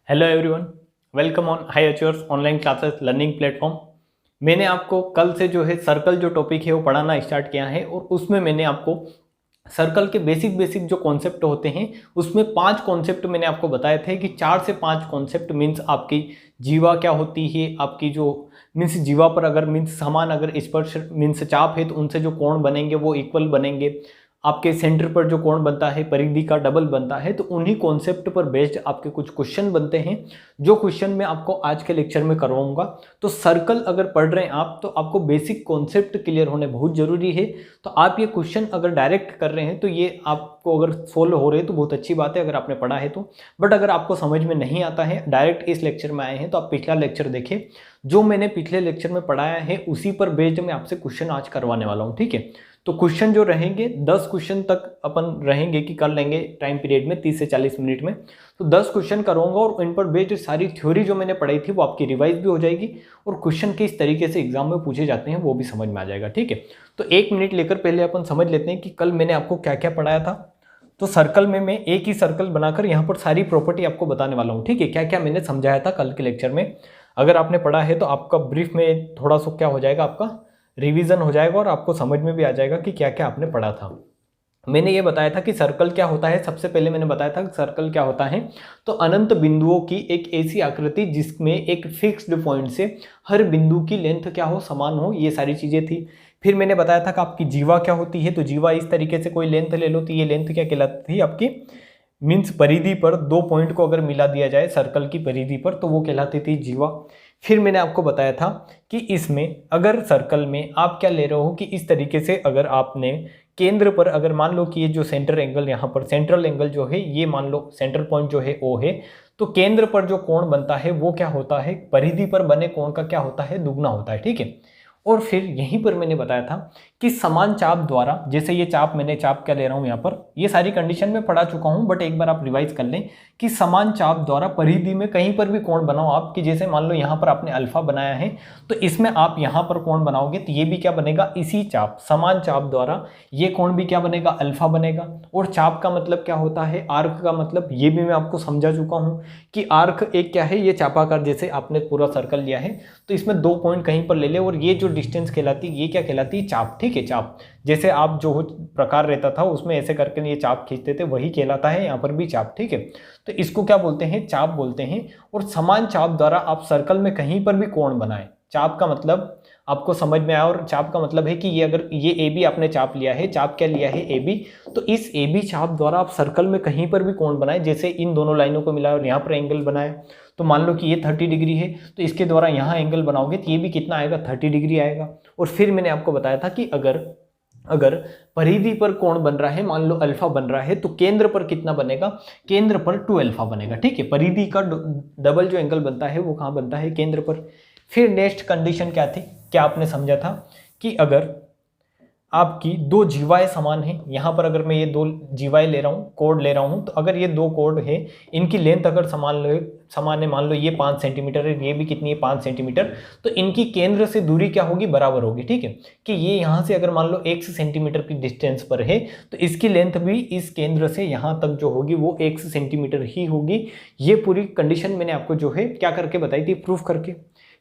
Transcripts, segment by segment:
Hello everyone, welcome on high achievers online classes learning platform. मैंने आपको कल से जो है सर्कल जो टॉपिक है वो पढ़ाना स्टार्ट किया है और उसमें मैंने आपको सर्कल के बेसिक बेसिक जो कॉन्सेप्ट होते हैं उसमें 5 कॉन्सेप्ट मैंने आपको बताए थे कि 4 से 5 कॉन्सेप्ट मीन्स आपकी जीवा क्या होती है, आपकी जो मीन्स जीवा पर अगर मीन्स समान अगर स्पर्श मीन्स चाप है तो उनसे जो कोण बनेंगे वो इक्वल बनेंगे। आपके सेंटर पर जो कोण बनता है परिधि का डबल बनता है, तो उन्हीं कॉन्सेप्ट पर बेस्ड आपके कुछ क्वेश्चन बनते हैं जो क्वेश्चन मैं आपको आज के लेक्चर में करवाऊंगा। तो सर्कल अगर पढ़ रहे हैं आप तो आपको बेसिक कॉन्सेप्ट क्लियर होने बहुत जरूरी है। तो आप ये क्वेश्चन अगर डायरेक्ट कर रहे हैं तो ये आपको अगर सोल्व हो रहे हैं तो बहुत अच्छी बात है अगर आपने पढ़ा है तो। बट अगर आपको समझ में नहीं आता है, डायरेक्ट इस लेक्चर में आए हैं, तो आप पिछला लेक्चर देखें। जो मैंने पिछले लेक्चर में पढ़ाया है उसी पर बेस्ड मैं आपसे क्वेश्चन आज करवाने वाला हूँ, ठीक है। तो क्वेश्चन जो रहेंगे 10 क्वेश्चन तक अपन रहेंगे कि कर लेंगे टाइम पीरियड में 30 से 40 मिनट में। तो 10 क्वेश्चन करूंगा और इन पर बेस्ड सारी थ्योरी जो मैंने पढ़ाई थी वो आपकी रिवाइज भी हो जाएगी और क्वेश्चन किस तरीके से एग्जाम में पूछे जाते हैं वो भी समझ में आ जाएगा, ठीक है। तो 1 मिनट लेकर पहले अपन समझ लेते हैं कि कल मैंने आपको क्या क्या पढ़ाया था। तो सर्कल में मैं एक ही सर्कल बनाकर यहाँ पर सारी प्रॉपर्टी आपको बताने वाला हूँ, ठीक है। क्या क्या मैंने समझाया था कल के लेक्चर में, अगर आपने पढ़ा है तो आपका ब्रीफ में थोड़ा सा क्या हो जाएगा, आपका रिवीजन हो जाएगा और आपको समझ में भी आ जाएगा कि क्या क्या आपने पढ़ा था। मैंने ये बताया था कि सर्कल क्या होता है। सबसे पहले मैंने बताया था कि सर्कल क्या होता है, तो अनंत बिंदुओं की एक ऐसी आकृति जिसमें एक फिक्स्ड पॉइंट से हर बिंदु की लेंथ क्या हो, समान हो, ये सारी चीजें थी। फिर मैंने बताया था कि आपकी जीवा क्या होती है, तो जीवा इस तरीके से कोई लेंथ ले लो तो ये लेंथ क्या कहलाती थी आपकी, मीन्स परिधि पर दो पॉइंट को अगर मिला दिया जाए सर्कल की परिधि पर तो वो कहलाती थी जीवा। फिर मैंने आपको बताया था कि इसमें अगर सर्कल में आप क्या ले रहे हो कि इस तरीके से अगर आपने केंद्र पर अगर मान लो कि ये जो सेंटर एंगल यहाँ पर सेंट्रल एंगल जो है ये मान लो सेंटर पॉइंट जो है ओ है, तो केंद्र पर जो कोण बनता है वो क्या होता है, परिधि पर बने कोण का क्या होता है, दुगना होता है, ठीक है। और फिर यहीं पर मैंने बताया था कि समान चाप द्वारा, जैसे ये चाप मैंने चाप क्या ले रहा हूं यहाँ पर, ये सारी कंडीशन में पढ़ा चुका हूं बट एक बार आप रिवाइज कर लें कि समान चाप द्वारा परिधि में कहीं पर भी कोण बनाओ आप, कि जैसे मान लो यहाँ पर आपने अल्फा बनाया है तो इसमें आप यहाँ पर कोण बनाओगे तो ये भी क्या बनेगा, इसी चाप समान चाप द्वारा ये कोण भी क्या बनेगा, अल्फा बनेगा। और चाप का मतलब क्या होता है, आर्क का मतलब ये भी मैं आपको समझा चुका हूँ कि आर्क एक क्या है, ये चापाकार, जैसे आपने पूरा सर्कल लिया है तो इसमें 2 पॉइंट कहीं पर ले ले और ये जो डिस्टेंस कहलाती है ये क्या कहलाती है, चाप, ठीक है। चाप जैसे आप जो प्रकार रहता था उसमें ऐसे करके ये चाप खींचते थे वही कहलाता है यहाँ पर भी चाप, ठीक है। तो इसको क्या बोलते हैं, चाप बोलते हैं। और समान चाप द्वारा आप सर्कल में कहीं पर भी कोण बनाए, चाप का मतलब आपको समझ में आया। और चाप का मतलब है कि ये अगर ये ए बी आपने चाप लिया है, चाप क्या लिया है, ए बी, तो इस ए बी चाप द्वारा आप सर्कल में कहीं पर भी कोण बनाए, जैसे इन दोनों लाइनों को मिलाए और यहाँ पर एंगल बनाए। तो मान लो कि ये 30 डिग्री है तो इसके द्वारा यहाँ एंगल बनाओगे तो ये भी कितना आएगा, 30 डिग्री आएगा। और फिर मैंने आपको बताया था कि अगर परिधि पर कोण बन रहा है, मान लो अल्फा बन रहा है, तो केंद्र पर कितना बनेगा, केंद्र पर 2 अल्फा बनेगा, ठीक है। परिधि का डबल जो एंगल बनता है वो कहाँ बनता है, केंद्र पर। फिर नेक्स्ट कंडीशन क्या थी, क्या आपने समझा था कि अगर आपकी 2 जीवाएं समान हैं, यहाँ पर अगर मैं ये 2 जीवाएं ले रहा हूँ, कोड ले रहा हूँ, तो अगर ये 2 कोड है इनकी लेंथ अगर समान है, मान लो ये 5 सेंटीमीटर है, ये भी कितनी है, 5 सेंटीमीटर, तो इनकी केंद्र से दूरी क्या होगी, बराबर होगी, ठीक है। कि ये यहाँ से अगर मान लो 1 सेंटीमीटर की डिस्टेंस पर है तो इसकी लेंथ भी इस केंद्र से यहाँ तक जो होगी वो 1 सेंटीमीटर ही होगी। ये पूरी कंडीशन मैंने आपको जो है क्या करके बताई थी, प्रूफ करके।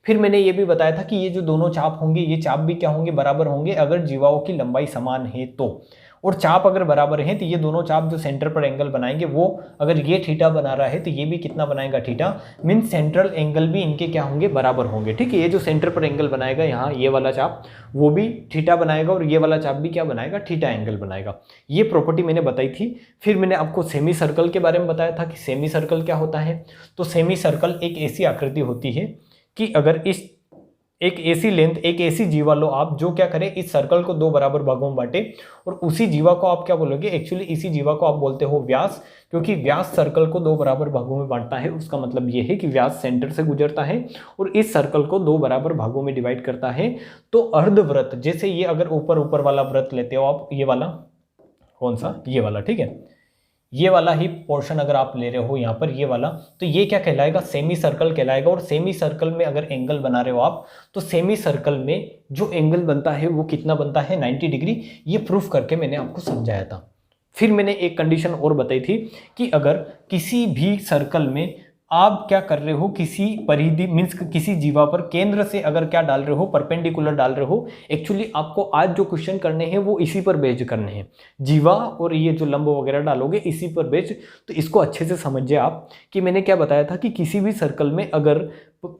फिर मैंने ये भी बताया था कि ये जो दोनों चाप होंगे ये चाप भी क्या होंगे, बराबर होंगे अगर जीवाओं की लंबाई समान है तो। और चाप अगर बराबर है तो ये दोनों चाप जो सेंटर पर एंगल बनाएंगे वो अगर ये थीटा बना रहा है तो ये भी कितना बनाएगा, थीटा, मीन्स सेंट्रल एंगल भी इनके क्या होंगे, बराबर होंगे, ठीक है। ये जो सेंटर पर एंगल बनाएगा यहाँ ये वाला चाप वो भी थीटा बनाएगा और ये वाला चाप भी क्या बनाएगा, थीटा एंगल बनाएगा। ये प्रॉपर्टी मैंने बताई थी। फिर मैंने आपको सेमी सर्कल के बारे में बताया था कि सेमी सर्कल क्या होता है। तो सेमी सर्कल एक ऐसी आकृति होती है कि अगर इस एक ऐसी लेंथ, एक ऐसी जीवा लो आप जो क्या करे, इस सर्कल को 2 बराबर भागों में बांटे और उसी जीवा को आप क्या बोलोगे, एक्चुअली इसी जीवा को आप बोलते हो व्यास, क्योंकि व्यास सर्कल को 2 बराबर भागों में बांटता है। उसका मतलब ये है कि व्यास सेंटर से गुजरता है और इस सर्कल को 2 बराबर भागों में डिवाइड करता है। तो अर्धवृत्त, जैसे ये अगर ऊपर वाला वृत्त लेते हो आप, ये वाला कौन सा, ये वाला, ठीक है, ये वाला ही पोर्शन अगर आप ले रहे हो यहाँ पर ये वाला, तो ये क्या कहलाएगा, सेमी सर्कल कहलाएगा। और सेमी सर्कल में अगर एंगल बना रहे हो आप तो सेमी सर्कल में जो एंगल बनता है वो कितना बनता है, 90 डिग्री। ये प्रूफ करके मैंने आपको समझाया था। फिर मैंने एक कंडीशन और बताई थी कि अगर किसी भी सर्कल में आप क्या कर रहे हो, किसी परिधि मीन्स किसी जीवा पर केंद्र से अगर क्या डाल रहे हो, परपेंडिकुलर डाल रहे हो। एक्चुअली आपको आज जो क्वेश्चन करने हैं वो इसी पर बेस्ड करने हैं, जीवा और ये जो लंब वगैरह डालोगे इसी पर बेस्ड। तो इसको अच्छे से समझिए आप कि मैंने क्या बताया था कि किसी भी सर्कल में अगर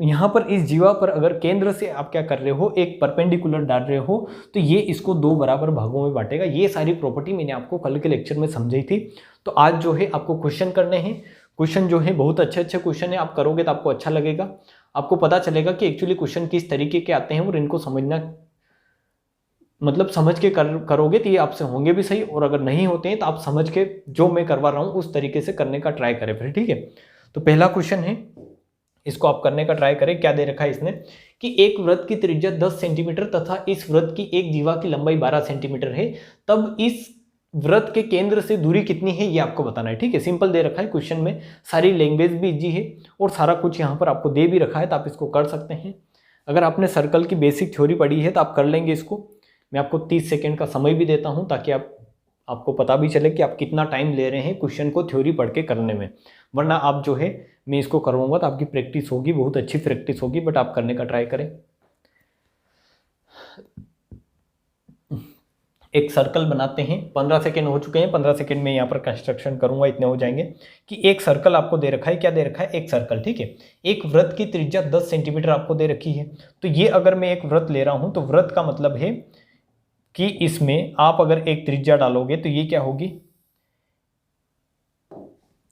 यहाँ पर इस जीवा पर अगर केंद्र से आप क्या कर रहे हो, एक परपेंडिकुलर डाल रहे हो, तो ये इसको दो बराबर भागों में बांटेगा। ये सारी प्रॉपर्टी मैंने आपको कल के लेक्चर में समझाई थी। तो आज जो है आपको क्वेश्चन करने हैं। क्वेश्चन जो है बहुत अच्छे अच्छे क्वेश्चन है, आप करोगे तो आपको अच्छा लगेगा, आपको पता चलेगा कि एक्चुअली क्वेश्चन किस तरीके के आते हैं और इनको समझना, मतलब समझ के करोगे तो ये आपसे होंगे भी सही, और अगर नहीं होते हैं तो आप समझ के जो मैं करवा रहा हूँ उस तरीके से करने का ट्राई करें फिर, ठीक है। तो पहला क्वेश्चन है, इसको आप करने का ट्राई करें। क्या दे रखा है इसने कि एक वृत्त की त्रिज्या 10 सेंटीमीटर तथा इस वृत्त की एक जीवा की लंबाई 12 सेंटीमीटर है, तब इस वृत्त के केंद्र से दूरी कितनी है ये आपको बताना है, ठीक है। सिंपल दे रखा है क्वेश्चन में, सारी लैंग्वेज भी इजी है और सारा कुछ यहाँ पर आपको दे भी रखा है, तो आप इसको कर सकते हैं। अगर आपने सर्कल की बेसिक थ्योरी पढ़ी है तो आप कर लेंगे इसको। मैं आपको 30 सेकेंड का समय भी देता हूँ ताकि आपको पता भी चले कि आप कितना टाइम ले रहे हैं क्वेश्चन को थ्योरी पढ़ के करने में, वरना आप जो है मैं इसको करवाऊंगा तो आपकी प्रैक्टिस होगी, बहुत अच्छी प्रैक्टिस होगी, बट आप करने का ट्राई करें। एक सर्कल बनाते हैं, 15 सेकेंड हो चुके हैं, 15 सेकेंड में यहाँ पर कंस्ट्रक्शन करूंगा, इतने हो जाएंगे। कि एक सर्कल आपको दे रखा है, क्या दे रखा है, एक सर्कल, ठीक है। एक वृत्त की त्रिज्या 10 सेंटीमीटर आपको दे रखी है। तो ये अगर मैं एक वृत्त ले रहा हूं तो वृत्त का मतलब है कि इसमें आप अगर एक त्रिज्या डालोगे तो ये क्या होगी,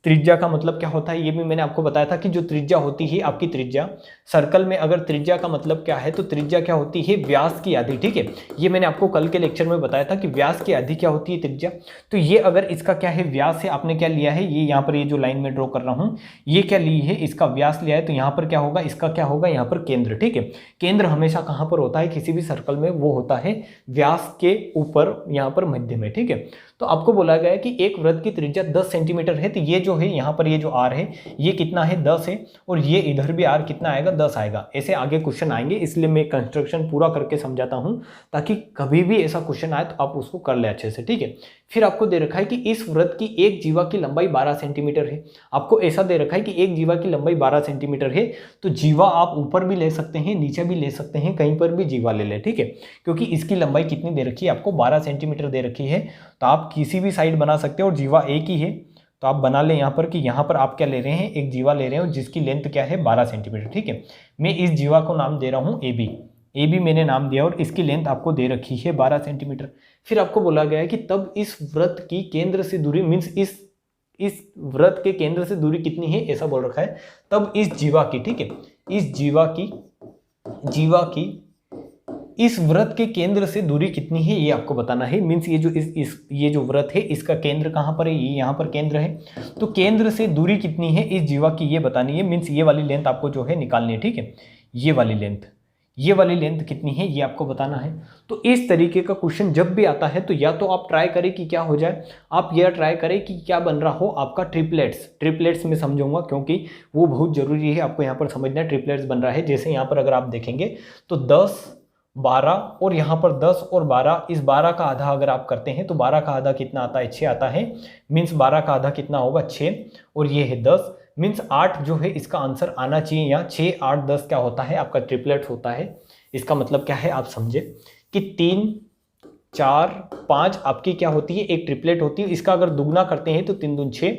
त्रिज्या का मतलब क्या होता है ये भी मैंने आपको बताया था कि जो त्रिज्या होती है आपकी त्रिज्या सर्कल में, अगर त्रिज्या का मतलब क्या है तो त्रिज्या क्या होती है, व्यास की आधी, ठीक है। ये मैंने आपको कल के लेक्चर में बताया था कि व्यास की आधी क्या होती है, त्रिज्या। तो ये अगर इसका क्या है, व्यास है, आपने क्या लिया है, ये यहाँ पर ये जो लाइन में ड्रॉ कर रहा हूँ ये क्या ली है, इसका व्यास लिया है। तो यहाँ पर क्या होगा, इसका क्या होगा, यहाँ पर केंद्र, ठीक है। केंद्र हमेशा कहाँ पर होता है किसी भी सर्कल में, वो होता है व्यास के ऊपर, यहाँ पर मध्य में, ठीक है। तो आपको बोला गया है कि एक वृत्त की त्रिज्या 10 सेंटीमीटर है, तो ये जो है यहाँ पर ये जो आर है ये कितना है, 10 है, और ये इधर भी आर कितना आएगा, 10 आएगा। ऐसे आगे क्वेश्चन आएंगे, इसलिए मैं कंस्ट्रक्शन पूरा करके समझाता हूं ताकि कभी भी ऐसा क्वेश्चन आए तो आप उसको कर ले अच्छे से, ठीक है। फिर आपको दे रखा है कि इस वृत्त की एक जीवा की लंबाई 12 सेंटीमीटर है। आपको ऐसा दे रखा है कि एक जीवा की लंबाई 12 सेंटीमीटर है, तो जीवा आप ऊपर भी ले सकते हैं, नीचे भी ले सकते हैं, कहीं पर भी जीवा ले ले, ठीक है। क्योंकि इसकी लंबाई कितनी दे रखी है आपको, 12 सेंटीमीटर दे रखी है। तो आप किसी भी साइड बना सकते हो और जीवा एक ही है, तो आप बना लें यहाँ पर कि यहाँ पर आप क्या ले रहे हैं, एक जीवा ले रहे हो जिसकी लेंथ क्या है, 12 सेंटीमीटर, ठीक है। मैं इस जीवा को नाम दे रहा हूँ ए बी मैंने नाम दिया, और इसकी लेंथ आपको दे रखी है 12 सेंटीमीटर। फिर आपको बोला गया है कि तब इस वृत्त की केंद्र से दूरी, मीन्स इस वृत्त के केंद्र से दूरी कितनी है, ऐसा बोल रखा है। तब इस जीवा की, ठीक है, इस जीवा की इस वृत्त के केंद्र से दूरी कितनी है ये आपको बताना है। मीन्स ये जो ये जो वृत्त है इसका केंद्र कहाँ पर है, ये यहाँ पर केंद्र है, तो केंद्र से दूरी कितनी है इस जीवा की ये बतानी है। मीन्स ये वाली लेंथ आपको जो है निकालनी है, ठीक है। ये वाली लेंथ कितनी है ये आपको बताना है। तो इस तरीके का क्वेश्चन जब भी आता है तो या तो आप ट्राई करें कि क्या हो जाए, आप यह ट्राई करें कि क्या बन रहा हो आपका ट्रिपलेट्स में समझाऊंगा, क्योंकि वो बहुत जरूरी है आपको यहाँ पर समझना है। ट्रिपलेट्स बन रहा है, जैसे यहाँ पर अगर आप देखेंगे तो 10, 12 और यहाँ पर 10 और 12, इस 12 का आधा अगर आप करते हैं तो 12 का आधा कितना आता है, 6 आता है। मीन्स 12 का आधा कितना होगा, 6, और ये है 10, मीन्स 8 जो है इसका आंसर आना चाहिए यहाँ। 6, 8, 10 क्या होता है आपका ट्रिपलेट होता है। इसका मतलब क्या है आप समझे कि 3, 4, 5 आपकी क्या होती है, एक ट्रिपलेट होती है। इसका अगर दुगना करते हैं तो 3 दूनी 6,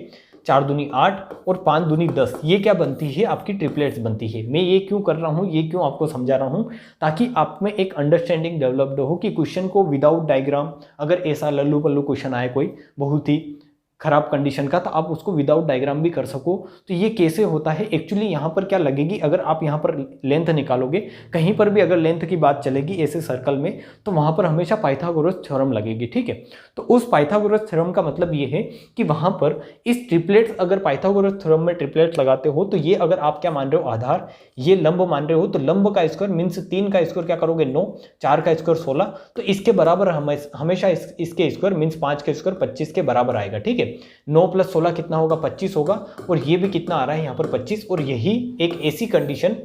4 दूनी 8 और 5 दूनी 10, ये क्या बनती है आपकी ट्रिपलेट्स बनती है। मैं ये क्यों कर रहा हूँ, ये क्यों आपको समझा रहा हूँ, ताकि आप में एक अंडरस्टैंडिंग डेवलप्ड हो कि क्वेश्चन को विदाउट डायग्राम, अगर ऐसा लल्लू पल्लू क्वेश्चन आए कोई बहुत ही खराब कंडीशन का, तो आप उसको विदाउट डायग्राम भी कर सको। तो ये कैसे होता है एक्चुअली, यहाँ पर क्या लगेगी, अगर आप यहाँ पर लेंथ निकालोगे, कहीं पर भी अगर लेंथ की बात चलेगी ऐसे सर्कल में, तो वहाँ पर हमेशा पाइथागोरस थ्योरम लगेगी, ठीक है। तो उस पाइथागोरस थ्योरम का मतलब ये है कि वहाँ पर इस ट्रिपलेट्स, अगर पाइथागोरस थ्योरम में ट्रिपलेट्स लगाते हो तो ये अगर आप क्या मान रहे हो आधार, ये लंब मान रहे हो, तो लंब का स्क्वायर मीन्स 3 का स्क्वायर क्या करोगे 9, 4 का स्क्वायर 16, तो इसके बराबर हमेशा इसके स्क्वायर मीन्स 5 का स्क्वायर 25 के बराबर आएगा, ठीक है। 9 + 16 कितना होगा, 25 होगा, और ये भी कितना आ रहा है यहाँ पर 25। और यही एक ऐसी कंडीशन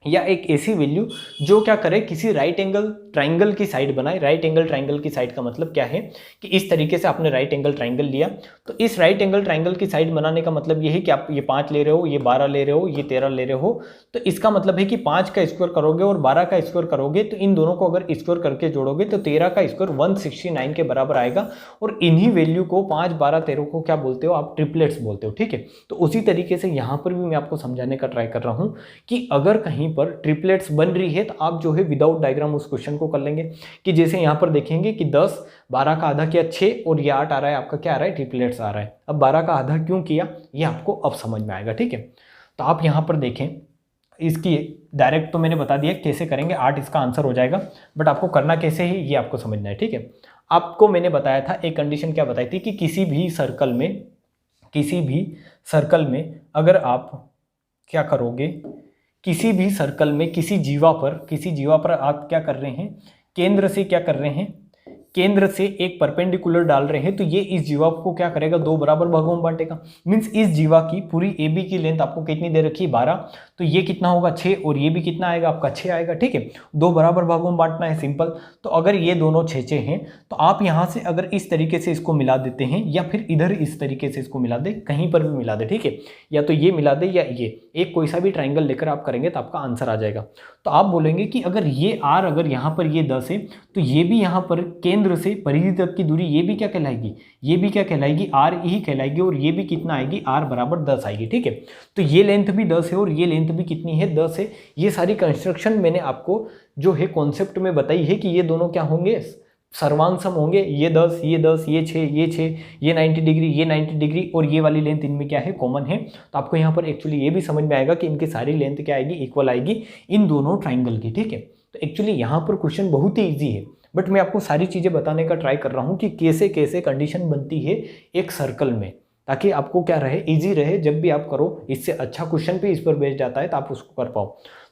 या एक ऐसी वैल्यू जो क्या करे, किसी राइट एंगल ट्राइंगल की साइड बनाए। राइट एंगल ट्राइंगल की साइड का मतलब क्या है कि इस तरीके से आपने राइट एंगल ट्राइंगल लिया, तो इस राइट एंगल ट्राइंगल की साइड बनाने का मतलब ये है कि आप ये 5 ले रहे हो, ये 12 ले रहे हो, ये 13 ले रहे हो, तो इसका मतलब है कि 5 का स्क्वायर करोगे और 12 का स्क्वायर करोगे तो इन दोनों को अगर स्क्वायर करके जोड़ोगे तो 13 का स्क्वायर 169 के बराबर आएगा। और इन्हीं वैल्यू को 5, 12, 13 को क्या बोलते हो आप? ट्रिपलेट्स बोलते हो, ठीक है। तो उसी तरीके से यहाँ पर भी मैं आपको समझाने का ट्राई कर रहा हूँ कि अगर कहीं पर ट्रिपलेट्स बन रही है तो आप जो है विदाउट डायग्राम उस क्वेश्चन को कर लेंगे कि जैसे यहाँ पर देखेंगे कि 10, 12 का आधा किया 6 और ये 8 आ रहा है, आपका क्या आ रहा है? ट्रिपलेट्स आ रहा है। अब 12 का आधा क्यों किया ये आपको अब समझ में आएगा, ठीक है। तो आप यहाँ पर देखें, इसकी डायरेक्ट तो मैंने बता दिया कैसे करेंगे, 8 इसका आंसर हो जाएगा, बट आपको करना कैसे है ये आपको समझना है, ठीक है। आपको मैंने बताया था एक कंडीशन क्या बताई थी कि किसी भी सर्कल में अगर आप क्या करोगे, किसी भी सर्कल में किसी जीवा पर आप क्या कर रहे हैं, केंद्र से क्या कर रहे हैं, केंद्र से एक परपेंडिकुलर डाल रहे हैं, तो ये इस जीवा को क्या करेगा? 2 बराबर भागों में बांटेगा। मीन्स इस जीवा की पूरी ए बी की लेंथ आपको कितनी दे रखी है? 12, तो ये कितना होगा? 6, और ये भी कितना आएगा आपका? 6 आएगा, ठीक है। 2 बराबर भागों में बांटना है, सिंपल। तो अगर ये दोनों 6 हैं तो आप यहाँ से अगर इस तरीके से इसको मिला देते हैं या फिर इधर इस तरीके से इसको मिला दे, कहीं पर भी मिला दे, ठीक है, या तो ये मिला दे या ये, एक कोई सा भी ट्राइंगल लेकर आप करेंगे तो आपका आंसर आ जाएगा। तो आप बोलेंगे कि अगर ये आर, अगर यहाँ पर ये 10 है तो ये भी यहाँ पर केंद्र से परिधि तक की दूरी ये भी क्या कहलाएगी? ये भी क्या कहलाएगी? आर ही कहलाएगी। और ये भी कितना आएगी? आर बराबर 10 आएगी, ठीक है। तो ये लेंथ भी 10 है और ये लेंथ भी कितनी है? 10 है। ये सारी कंस्ट्रक्शन मैंने आपको जो है कॉन्सेप्ट में बताई है कि ये दोनों क्या होंगे? सर्वांग सम होंगे। ये 10, ये 10, ये 6, ये 6, ये 90 डिग्री, ये 90 डिग्री, और ये वाली लेंथ इनमें क्या है? कॉमन है। तो आपको यहाँ पर एक्चुअली ये भी समझ में आएगा कि इनकी सारी लेंथ क्या आएगी? इक्वल आएगी इन दोनों ट्राइंगल की, ठीक है। तो एक्चुअली यहाँ पर क्वेश्चन बहुत ही ईजी है, बट मैं आपको सारी चीज़ें बताने का ट्राई कर रहा हूँ कि कैसे कैसे कंडीशन बनती है एक सर्कल में, ताकि आपको क्या रहे? इजी रहे। जब भी आप करो, इससे अच्छा क्वेश्चन भी इस पर बेस्ड जाता है तो आप उसको कर पाओ।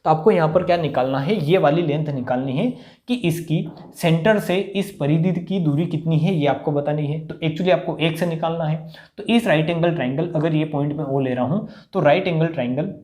तो आपको यहाँ पर क्या निकालना है? ये वाली लेंथ निकालनी है कि इसकी सेंटर से इस परिधि की दूरी कितनी है, ये आपको बतानी है। तो एक्चुअली आपको 1 से निकालना है। तो इस राइट एंगल ट्राइंगल, अगर ये पॉइंट में ओ ले रहा हूँ तो राइट एंगल ट्राइंगल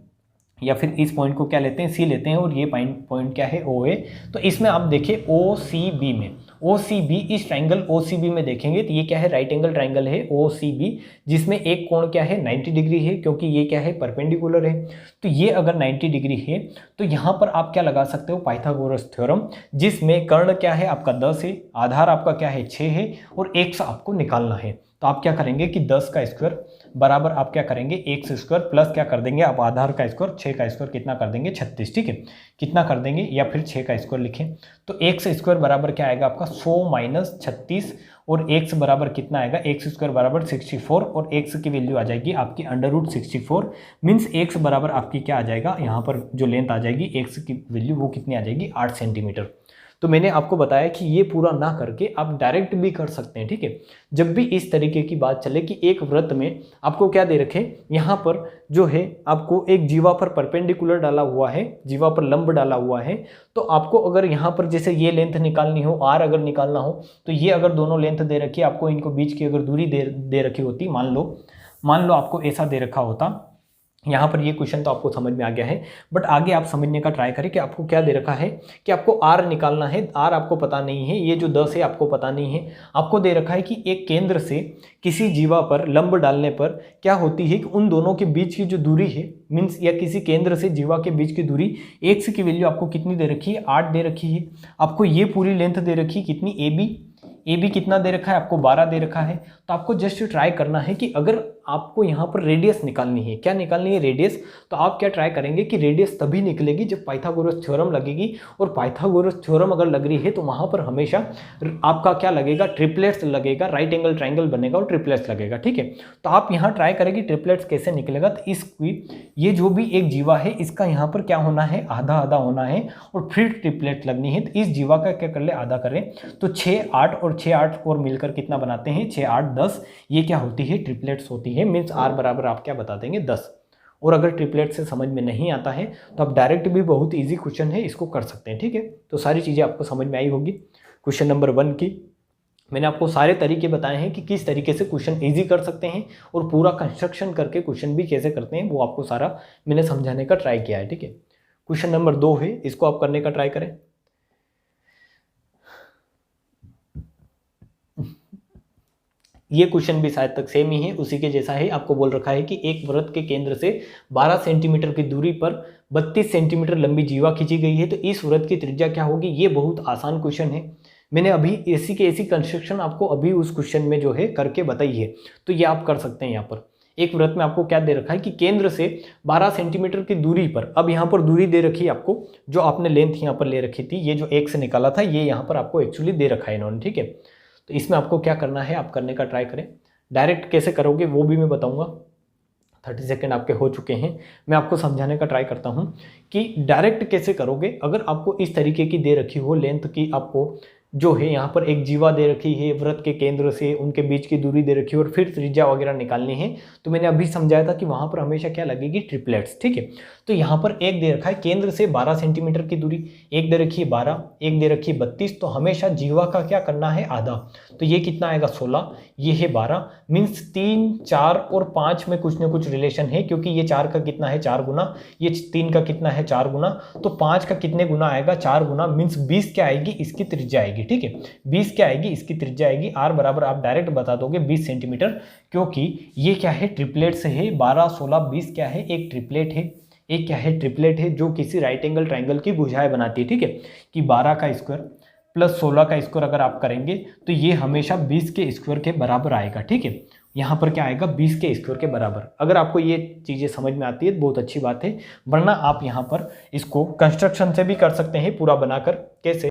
या फिर इस पॉइंट को क्या लेते हैं? सी लेते हैं, और ये पॉइंट क्या है? ओ है। तो इसमें आप देखिए ओ सी बी में, ओ सी बी, इस ट्राइंगल ओ सी बी में देखेंगे तो ये क्या है? राइट एंगल ट्राइंगल है ओ सी बी, जिसमें एक कोण क्या है? 90 डिग्री है, क्योंकि ये क्या है? परपेंडिकुलर है। तो ये अगर 90 डिग्री है तो यहाँ पर आप क्या लगा सकते हो? पाइथागोरस थ्योरम, जिसमें कर्ण क्या है आपका? 10 है, आधार आपका क्या है? 6 है, और x आपको निकालना है। तो आप क्या करेंगे कि 10 का स्क्वायर बराबर आप क्या करेंगे? x स्क्वायर प्लस क्या कर देंगे आप? आधार का स्क्वायर, 6 का स्क्वायर कितना कर देंगे? 36, ठीक है। कितना कर देंगे? या फिर 6 का स्क्वायर लिखें तो x स्क्वायर बराबर क्या आएगा आपका? 100 - 36, और x बराबर कितना आएगा? x स्क्वायर बराबर 64, और x की वैल्यू आ जाएगी आपकी √64। मीन्स x बराबर आपकी क्या आ जाएगा? यहाँ पर जो लेंथ आ जाएगी x की वैल्यू वो कितनी आ जाएगी? 8 सेंटीमीटर। तो मैंने आपको बताया कि ये पूरा ना करके आप डायरेक्ट भी कर सकते हैं, ठीक है। जब भी इस तरीके की बात चले कि एक वृत्त में आपको क्या दे रखे, यहाँ पर जो है आपको एक जीवा पर परपेंडिकुलर डाला हुआ है, जीवा पर लंब डाला हुआ है, तो आपको अगर यहाँ पर जैसे ये लेंथ निकालनी हो, आर अगर निकालना हो, तो ये अगर दोनों लेंथ दे रखी है आपको, इनको बीच की अगर दूरी दे रखी होती, मान लो आपको ऐसा दे रखा होता। यहाँ पर ये क्वेश्चन तो आपको समझ में आ गया है, बट आगे आप समझने का ट्राई करें कि आपको क्या दे रखा है कि आपको आर निकालना है। आर आपको पता नहीं है, ये जो 10 है आपको पता नहीं है। आपको दे रखा है कि एक केंद्र से किसी जीवा पर लंब डालने पर क्या होती है कि उन दोनों के बीच की जो दूरी है, मीन्स या किसी केंद्र से जीवा के बीच की दूरी, x की वैल्यू आपको कितनी दे रखी है? 8 दे रखी है। आपको ये पूरी लेंथ दे रखी है कितनी? ए बी कितना दे रखा है आपको? 12 दे रखा है। तो आपको जस्ट ट्राई करना है कि अगर आपको यहाँ पर रेडियस निकालनी है, क्या निकालनी है? रेडियस। तो आप क्या ट्राई करेंगे कि रेडियस तभी निकलेगी जब पाइथागोरस थ्योरम लगेगी, और पाइथागोरस थ्योरम अगर लग रही है तो वहाँ पर हमेशा आपका क्या लगेगा? ट्रिपलेट्स लगेगा, राइट एंगल ट्राइंगल बनेगा और ट्रिपलेट्स लगेगा, ठीक है। तो आप यहाँ ट्राई करेंगे ट्रिपलेट्स कैसे निकलेगा। तो इसकी ये जो भी एक जीवा है इसका यहाँ पर क्या होना है? आधा आधा होना है, और फिर ट्रिपलेट लगनी है। तो इस जीवा का क्या कर ले? आधा करें। तो 6, 8 और 6, 8 और मिलकर कितना बनाते हैं? 6, 8, 10। ये क्या होती है? ट्रिपलेट्स होती है। मीन्स आर बराबर आप क्या बता देंगे? 10। और अगर ट्रिपलेट से समझ में नहीं आता है तो आप डायरेक्ट भी, बहुत इजी क्वेश्चन है, इसको कर सकते हैं, ठीक है। तो सारी चीज़ें आपको समझ में आई होगी। क्वेश्चन नंबर 1 की मैंने आपको सारे तरीके बताए हैं कि किस तरीके से क्वेश्चन इजी कर सकते हैं, और पूरा कंस्ट्रक्शन करके क्वेश्चन भी कैसे करते हैं वो आपको सारा मैंने समझाने का ट्राई किया है, ठीक है। क्वेश्चन नंबर 2 है, इसको आप करने का ट्राई करें। ये क्वेश्चन भी शायद तक सेम ही है, उसी के जैसा है। आपको बोल रखा है कि एक वृत्त के केंद्र से 12 सेंटीमीटर की दूरी पर 32 सेंटीमीटर लंबी जीवा खींची गई है, तो इस वृत्त की त्रिज्या क्या होगी। ये बहुत आसान क्वेश्चन है, मैंने अभी ऐसी की ऐसी कंस्ट्रक्शन आपको अभी उस क्वेश्चन में जो है करके बताई है, तो ये आप कर सकते हैं। यहाँ पर एक वृत्त में आपको क्या दे रखा है कि केंद्र से 12 सेंटीमीटर की दूरी पर, अब यहाँ पर दूरी दे रखी है आपको, जो आपने लेंथ यहाँ पर ले रखी थी, ये जो एक से निकाला था, ये यहाँ पर आपको एक्चुअली दे रखा है इन्होंने, ठीक है। तो इसमें आपको क्या करना है, आप करने का ट्राई करें। डायरेक्ट कैसे करोगे वो भी मैं बताऊंगा। 30 सेकेंड आपके हो चुके हैं, मैं आपको समझाने का ट्राई करता हूं कि डायरेक्ट कैसे करोगे। अगर आपको इस तरीके की दे रखी हो लेंथ की, आपको जो है यहाँ पर एक जीवा दे रखी है, वृत्त के केंद्र से उनके बीच की दूरी दे रखी है और फिर त्रिज्या वगैरह निकालनी है, तो मैंने अभी समझाया था कि वहाँ पर हमेशा क्या लगेगी, ट्रिपलेट्स, ठीक है। तो यहाँ पर एक दे रखा है केंद्र से 12 सेंटीमीटर की दूरी, एक दे रखी है 12, एक दे रखी है 32, तो हमेशा जीवा का क्या करना है, आधा। तो ये कितना आएगा 16, ये है 12, मीन्स 3, 4 और 5 में कुछ ना कुछ रिलेशन है, क्योंकि ये 4 का कितना है 4 गुना, ये 3 का कितना है 4 गुना, तो 5 का कितने गुना आएगा 4 गुना, मीन्स 20 क्या आएगी, इसकी त्रिज्या आएगी, ठीक है। 20 क्या आएगी, इसकी त्रिज्या आएगी। आर बराबर आप डायरेक्ट बता दोगे 20 सेंटीमीटर, क्योंकि ये क्या है, ट्रिपलेट से है। 12, 16, 20 क्या है, एक ट्रिपलेट है। एक क्या है, ट्रिपलेट है, जो किसी राइट एंगल ट्राइंगल की भुजाएं बनाती है, ठीक है। कि 12 का स्क्वायर प्लस 16 का स्क्वायर अगर आप करेंगे तो ये हमेशा 20 के स्क्वायर के बराबर आएगा, ठीक है। यहाँ पर क्या आएगा, 20 के स्क्वायर के बराबर। अगर आपको ये चीज़ें समझ में आती है तो बहुत अच्छी बात है, वरना आप यहाँ पर इसको कंस्ट्रक्शन से भी कर सकते हैं पूरा बनाकर। कैसे,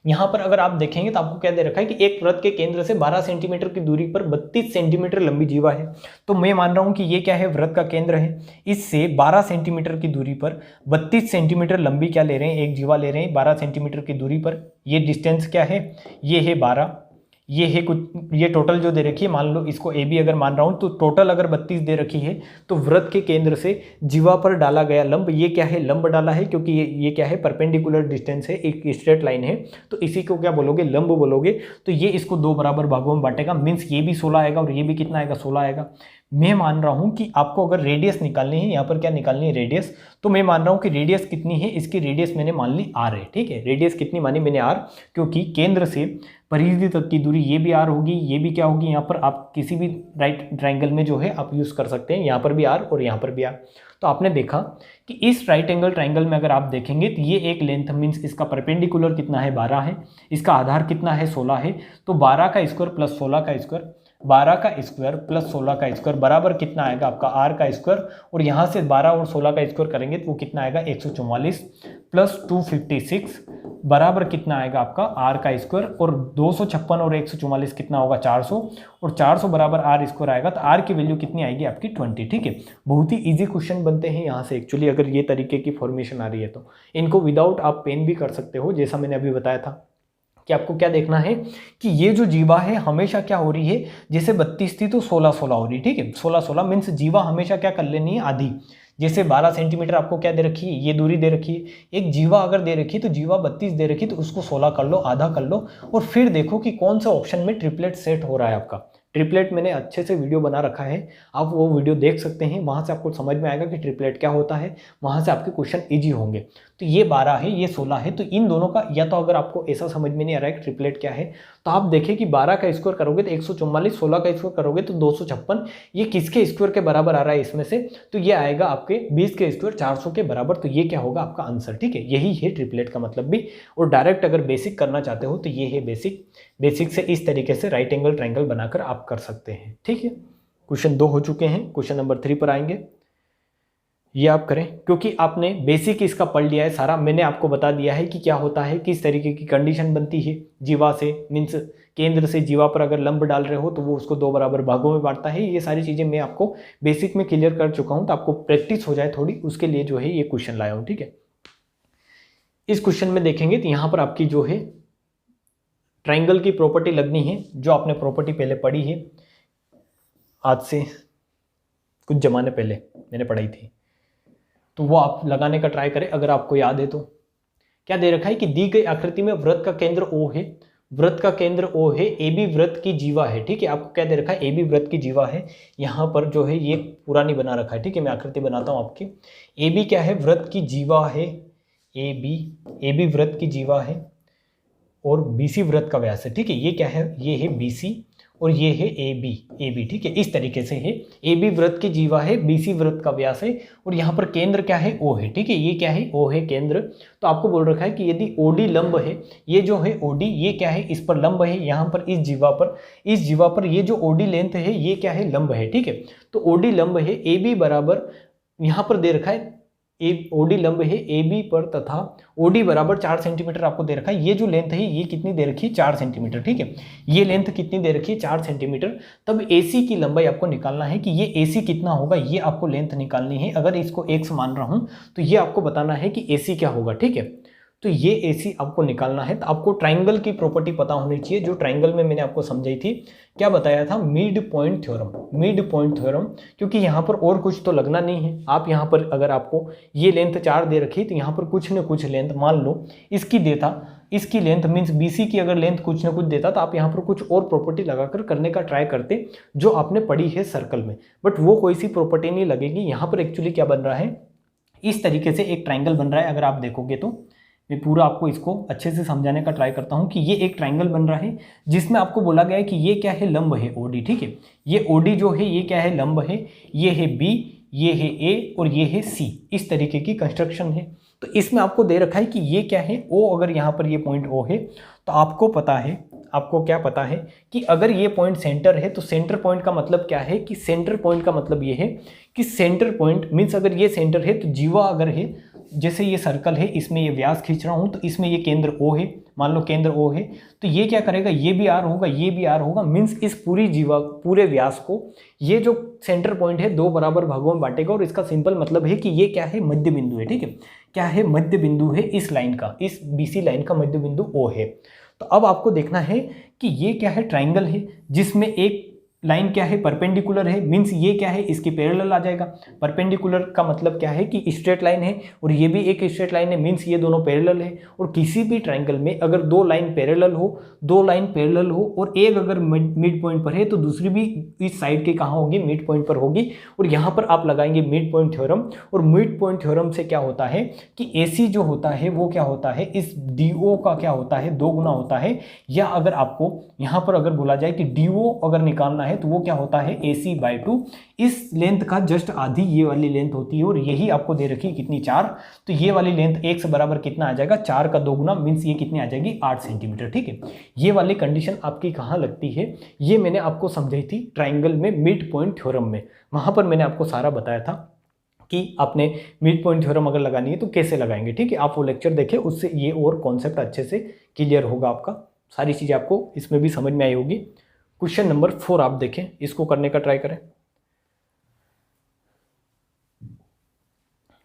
यहाँ पर अगर आप देखेंगे तो आपको क्या दे रखा है कि एक वृत्त के केंद्र से 12 सेंटीमीटर की दूरी पर 32 सेंटीमीटर लंबी जीवा है। तो मैं मान रहा हूं कि ये क्या है, वृत्त का केंद्र है। इससे 12 सेंटीमीटर की दूरी पर 32 सेंटीमीटर लंबी क्या ले रहे हैं, एक जीवा ले रहे हैं 12 सेंटीमीटर की दूरी पर। ये डिस्टेंस क्या है, ये है 12, ये है कुछ, ये टोटल जो दे रखी है, मान लो इसको ए बी अगर मान रहा हूँ, तो टोटल अगर 32 दे रखी है, तो वृत्त के केंद्र से जीवा पर डाला गया लंब, ये क्या है, लंब डाला है, क्योंकि ये क्या है, परपेंडिकुलर डिस्टेंस है, एक स्ट्रेट लाइन है, तो इसी को क्या बोलोगे, लंब बोलोगे। तो ये इसको 2 बराबर भागों में बांटेगा, मीन्स ये भी 16 आएगा और ये भी कितना आएगा, 16 आएगा। मैं मान रहा हूं कि आपको अगर रेडियस निकालनी है, यहाँ पर क्या निकालनी है, रेडियस, तो मैं मान रहा हूं कि रेडियस कितनी है, इसकी रेडियस मैंने मान ली आर है, ठीक है। रेडियस कितनी मानी मैंने, आर, क्योंकि केंद्र से परिधि तक की दूरी ये भी आर होगी, ये भी क्या होगी, यहाँ पर आप किसी भी राइट ट्राइंगल में जो है आप यूज कर सकते हैं, यहाँ पर भी आर और यहाँ पर भी आर। तो आपने देखा कि इस राइट एंगल ट्राइंगल में अगर आप देखेंगे तो ये एक लेंथ, मीन्स इसका परपेंडिकुलर कितना है, 12 है, इसका आधार कितना है, 16 है, तो 12 का स्क्वायर प्लस 16 का स्क्वायर, 12 का स्क्वायर प्लस 16 का स्क्वायर बराबर कितना आएगा आपका, आर का स्क्वायर, और यहाँ से 12 और 16 का स्क्वायर करेंगे तो वो कितना आएगा, 144 प्लस 256 बराबर कितना आएगा आपका, आर का स्क्वायर, और 256 और 144 कितना होगा, 400, और 400 बराबर आर स्क्वायर आएगा, तो आर की वैल्यू कितनी आएगी आपकी, 20, ठीक है। बहुत ही इजी क्वेश्चन बनते हैं यहाँ से एक्चुअली, अगर ये तरीके की फॉर्मेशन आ रही है तो इनको विदाउट आप पेन भी कर सकते हो, जैसा मैंने अभी बताया था। कि आपको क्या देखना है कि ये जो जीवा है हमेशा क्या हो रही है, जैसे 32 थी तो 16 हो रही, ठीक है। 16 मीन्स जीवा हमेशा क्या कर लेनी है, आधी। जैसे 12 सेंटीमीटर आपको क्या दे रखी है, ये दूरी दे रखी है। एक जीवा अगर दे रखी है तो जीवा 32 दे रखी है, तो उसको 16 कर लो, आधा कर लो, और फिर देखो कि कौन सा ऑप्शन में ट्रिपलेट सेट हो रहा है आपका। ट्रिपलेट मैंने अच्छे से वीडियो बना रखा है, आप वो वीडियो देख सकते हैं, वहाँ से आपको समझ में आएगा कि ट्रिपलेट क्या होता है, वहाँ से आपके क्वेश्चन इजी होंगे। तो ये 12 है, ये 16 है, तो इन दोनों का, या तो अगर आपको ऐसा समझ में नहीं आ रहा है कि ट्रिपलेट क्या है, तो आप देखें कि 12 का स्क्वायर करोगे तो 144, 16 का स्क्वायर करोगे तो 256, ये किसके स्क्वायर के बराबर आ रहा है इसमें से, तो ये आएगा आपके 20 के स्क्वायर 400 के बराबर। तो ये क्या होगा आपका आंसर, ठीक है। यही है ट्रिपलेट का मतलब भी। और डायरेक्ट अगर बेसिक करना चाहते हो तो ये है बेसिक। बेसिक से इस तरीके से राइट एंगल ट्राइंगल बनाकर आप कर सकते हैं, ठीक है। क्वेश्चन 2 हो चुके हैं, क्वेश्चन नंबर 3 पर आएंगे। ये आप करें, क्योंकि आपने बेसिक इसका पढ़ लिया है सारा, मैंने आपको बता दिया है कि क्या होता है, किस तरीके की कंडीशन बनती है जीवा से, मीन्स केंद्र से जीवा पर अगर लंब डाल रहे हो तो वो उसको 2 बराबर भागों में बांटता है। ये सारी चीज़ें मैं आपको बेसिक में क्लियर कर चुका हूँ, तो आपको प्रैक्टिस हो जाए थोड़ी, उसके लिए जो है ये क्वेश्चन लाया हूँ, ठीक है। इस क्वेश्चन में देखेंगे तो यहाँ पर आपकी जो है ट्राइंगल की प्रॉपर्टी लगनी है, जो आपने प्रॉपर्टी पहले पढ़ी है, आज से कुछ जमाने पहले मैंने पढ़ाई थी, तो वो आप लगाने का ट्राई करें अगर आपको याद है तो। क्या दे रखा है कि दी गई आकृति में वृत्त का केंद्र O है, वृत्त का केंद्र O है, AB वृत्त की जीवा है, ठीक है। आपको क्या दे रखा है, AB वृत्त की जीवा है। यहाँ पर जो है ये पूरा नहीं बना रखा है, ठीक है, मैं आकृति बनाता हूँ आपकी। AB क्या है, वृत्त की जीवा है, AB वृत्त की जीवा है और BC वृत्त का व्यास है, ठीक है। ये क्या है, ये है BC और ये है AB, ठीक है। इस तरीके से है, AB वृत्त की जीवा है, BC वृत्त का व्यास है और यहाँ पर केंद्र क्या है, O है, ठीक है। ये क्या है, O है केंद्र। तो आपको बोल रखा है कि यदि OD लंब है, ये जो है OD, ये क्या है, इस पर लंब है, यहाँ पर इस जीवा पर ये जो OD लेंथ है ये क्या है, लंब है, ठीक है। तो OD लंब है, AB बराबर यहाँ पर दे रखा है, OD लंब है AB पर तथा OD बराबर 4 सेंटीमीटर आपको दे रखा है। ये जो लेंथ है ये कितनी दे रखी है, 4 सेंटीमीटर, ठीक है। ये लेंथ कितनी दे रखी है, 4 सेंटीमीटर। तब AC की लंबाई आपको निकालना है कि ये AC कितना होगा, ये आपको लेंथ निकालनी है। अगर इसको x मान रहा हूं तो ये आपको बताना है कि AC क्या होगा, ठीक है। तो ये AC आपको निकालना है। तो आपको ट्राइंगल की प्रॉपर्टी पता होनी चाहिए, जो ट्राइंगल में मैंने आपको समझाई थी। क्या बताया था, मिड पॉइंट थ्योरम, क्योंकि यहाँ पर और कुछ तो लगना नहीं है। आप यहाँ पर अगर आपको ये लेंथ 4 दे रखी तो यहाँ पर कुछ न कुछ लेंथ मान लो इसकी देता, इसकी लेंथ मीन्स BC की अगर लेंथ कुछ न कुछ देता तो आप यहाँ पर कुछ और प्रॉपर्टी लगाकर करने का ट्राई करते जो आपने पढ़ी है सर्कल में, बट वो कोई सी प्रॉपर्टी नहीं लगेगी। यहाँ पर एक्चुअली क्या बन रहा है, इस तरीके से एक ट्राइंगल बन रहा है। अगर आप देखोगे तो मैं पूरा आपको इसको अच्छे से समझाने का ट्राई करता हूँ कि ये एक ट्राइंगल बन रहा है जिसमें आपको बोला गया है कि ये क्या है, लंब है OD, ठीक है। ये OD जो है ये क्या है, लंब है, ये है B, ये है A और ये है C। इस तरीके की कंस्ट्रक्शन है। तो इसमें आपको दे रखा है कि ये क्या है, O। अगर यहाँ पर ये पॉइंट O है तो आपको पता है, आपको क्या पता है कि अगर ये पॉइंट सेंटर है तो सेंटर पॉइंट का मतलब क्या है, कि सेंटर पॉइंट का मतलब ये है कि सेंटर पॉइंट मीन्स अगर ये सेंटर है तो जीवा अगर है, जैसे ये सर्कल है इसमें ये व्यास खींच रहा हूं तो इसमें ये केंद्र O है, मान लो केंद्र O है, तो ये क्या करेगा, ये भी R होगा, ये भी R होगा। मीन्स इस पूरी जीवा, पूरे व्यास को ये जो सेंटर पॉइंट है 2 बराबर भागों में बांटेगा। और इसका सिंपल मतलब है कि ये क्या है, मध्य बिंदु है, ठीक है। क्या है, मध्य बिंदु है इस लाइन का, इस BC लाइन का मध्य बिंदु O है। तो अब आपको देखना है कि ये क्या है, ट्राइंगल है जिसमें एक लाइन क्या है, परपेंडिकुलर है। मीन्स ये क्या है, इसकी पैरेलल आ जाएगा। परपेंडिकुलर का मतलब क्या है कि स्ट्रेट लाइन है और ये भी एक स्ट्रेट लाइन है, मीन्स ये दोनों पैरेलल है। और किसी भी ट्राइंगल में अगर 2 लाइन पैरेलल हो, 2 लाइन पैरेलल हो और एक अगर मिड पॉइंट पर है तो दूसरी भी इस साइड के कहाँ होगी, मिड पॉइंट पर होगी। और यहाँ पर आप लगाएंगे मिड पॉइंट थ्योरम। और मिड पॉइंट थ्योरम से क्या होता है कि AC जो होता है वो क्या होता है, इस DO का क्या होता है, 2 गुना होता है। या अगर आपको यहाँ पर अगर बोला जाए कि DO अगर निकालना है तो वो क्या होता है, AC/2। इस लेंथ का जस्ट आधी ये वाली लेंथ होती है और यही आपको दे रखी है कितनी, 4। तो ये वाली लेंथ x बराबर कितना आ जाएगा, 4 का 2 गुना, मीन्स ये कितनी आ जाएगी, 8 सेंटीमीटर, ठीक है। ये वाली कंडीशन आपकी कहाँ लगती है, ये मैंने आपको समझाई थी ट्राइंगल में मिड पॉइंट थ्योरम में। वहां पर मैंने आपको सारा बताया था कि आपने मिड पॉइंट थ्योरम अगर लगानी है तो कैसे लगाएंगे, ठीक है। आप वो लेक्चर देखें, उससे ये और कॉन्सेप्ट अच्छे से क्लियर होगा आपका। सारी चीज़ें आपको इसमें भी समझ में आई होगी। क्वेश्चन नंबर 4 आप देखें, इसको करने का ट्राई करें।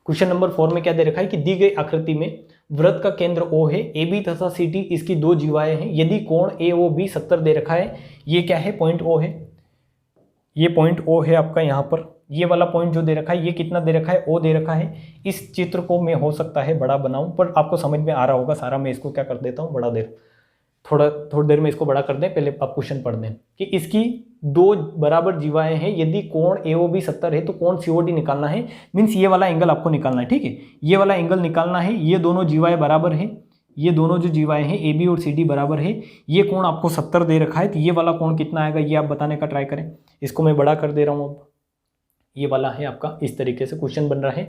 क्वेश्चन नंबर 4 में क्या दे रखा है कि दी गई आकृति में वृत्त का केंद्र O है, AB तथा CD इसकी 2 जीवाएं हैं। यदि कोण AOB 70 दे रखा है, ये क्या है, पॉइंट O है, ये पॉइंट O है आपका। यहाँ पर ये वाला पॉइंट जो दे रखा है ये कितना दे रखा है, O दे रखा है। इस चित्र को मैं हो सकता है बड़ा बनाऊं, पर आपको समझ में आ रहा होगा सारा। मैं इसको क्या कर देता हूँ, बड़ा थोड़ी देर में इसको बड़ा कर दें। पहले आप क्वेश्चन पढ़ दें कि इसकी 2 बराबर जीवाएं हैं। यदि कोण AOB 70 है तो कोण COD निकालना है। मीन्स ये वाला एंगल आपको निकालना है, ठीक है। ये वाला एंगल निकालना है। ये दोनों जीवाएं बराबर हैं, ये दोनों जो जीवाएं हैं AB और CD बराबर है। ये कोण आपको 70 दे रखा है, तो ये वाला कोण कितना आएगा ये आप बताने का ट्राई करें। इसको मैं बड़ा कर दे रहा हूँ। अब ये वाला है आपका, इस तरीके से क्वेश्चन बन रहा है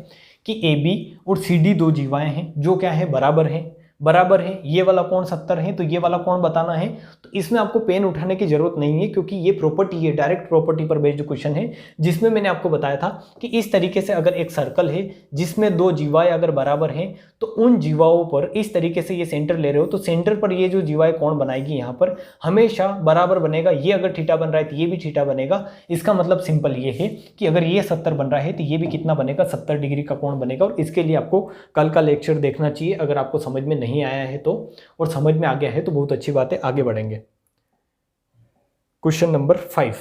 कि AB और CD 2 जीवाएं हैं जो क्या है, बराबर है। ये वाला कोण 70 है तो ये वाला कोण बताना है। तो इसमें आपको पेन उठाने की जरूरत नहीं है, क्योंकि ये प्रॉपर्टी है, डायरेक्ट प्रॉपर्टी पर बेस्ड क्वेश्चन है, जिसमें मैंने आपको बताया था कि इस तरीके से अगर एक सर्कल है जिसमें 2 जीवाएं अगर बराबर हैं तो उन जीवाओं पर इस तरीके से ये सेंटर ले रहे हो तो सेंटर पर ये जो जीवाएं कोण बनाएगी यहाँ पर हमेशा बराबर बनेगा। ये अगर थीटा बन रहा है तो ये भी थीटा बनेगा। इसका मतलब सिंपल ये है कि अगर ये 70 बन रहा है तो ये भी कितना बनेगा, 70 डिग्री का कोण बनेगा। और इसके लिए आपको कल का लेक्चर देखना चाहिए। अगर आपको समझ में नहीं आया है तो, और समझ में आ गया है तो बहुत अच्छी बात है, आगे बढ़ेंगे। Question number 5।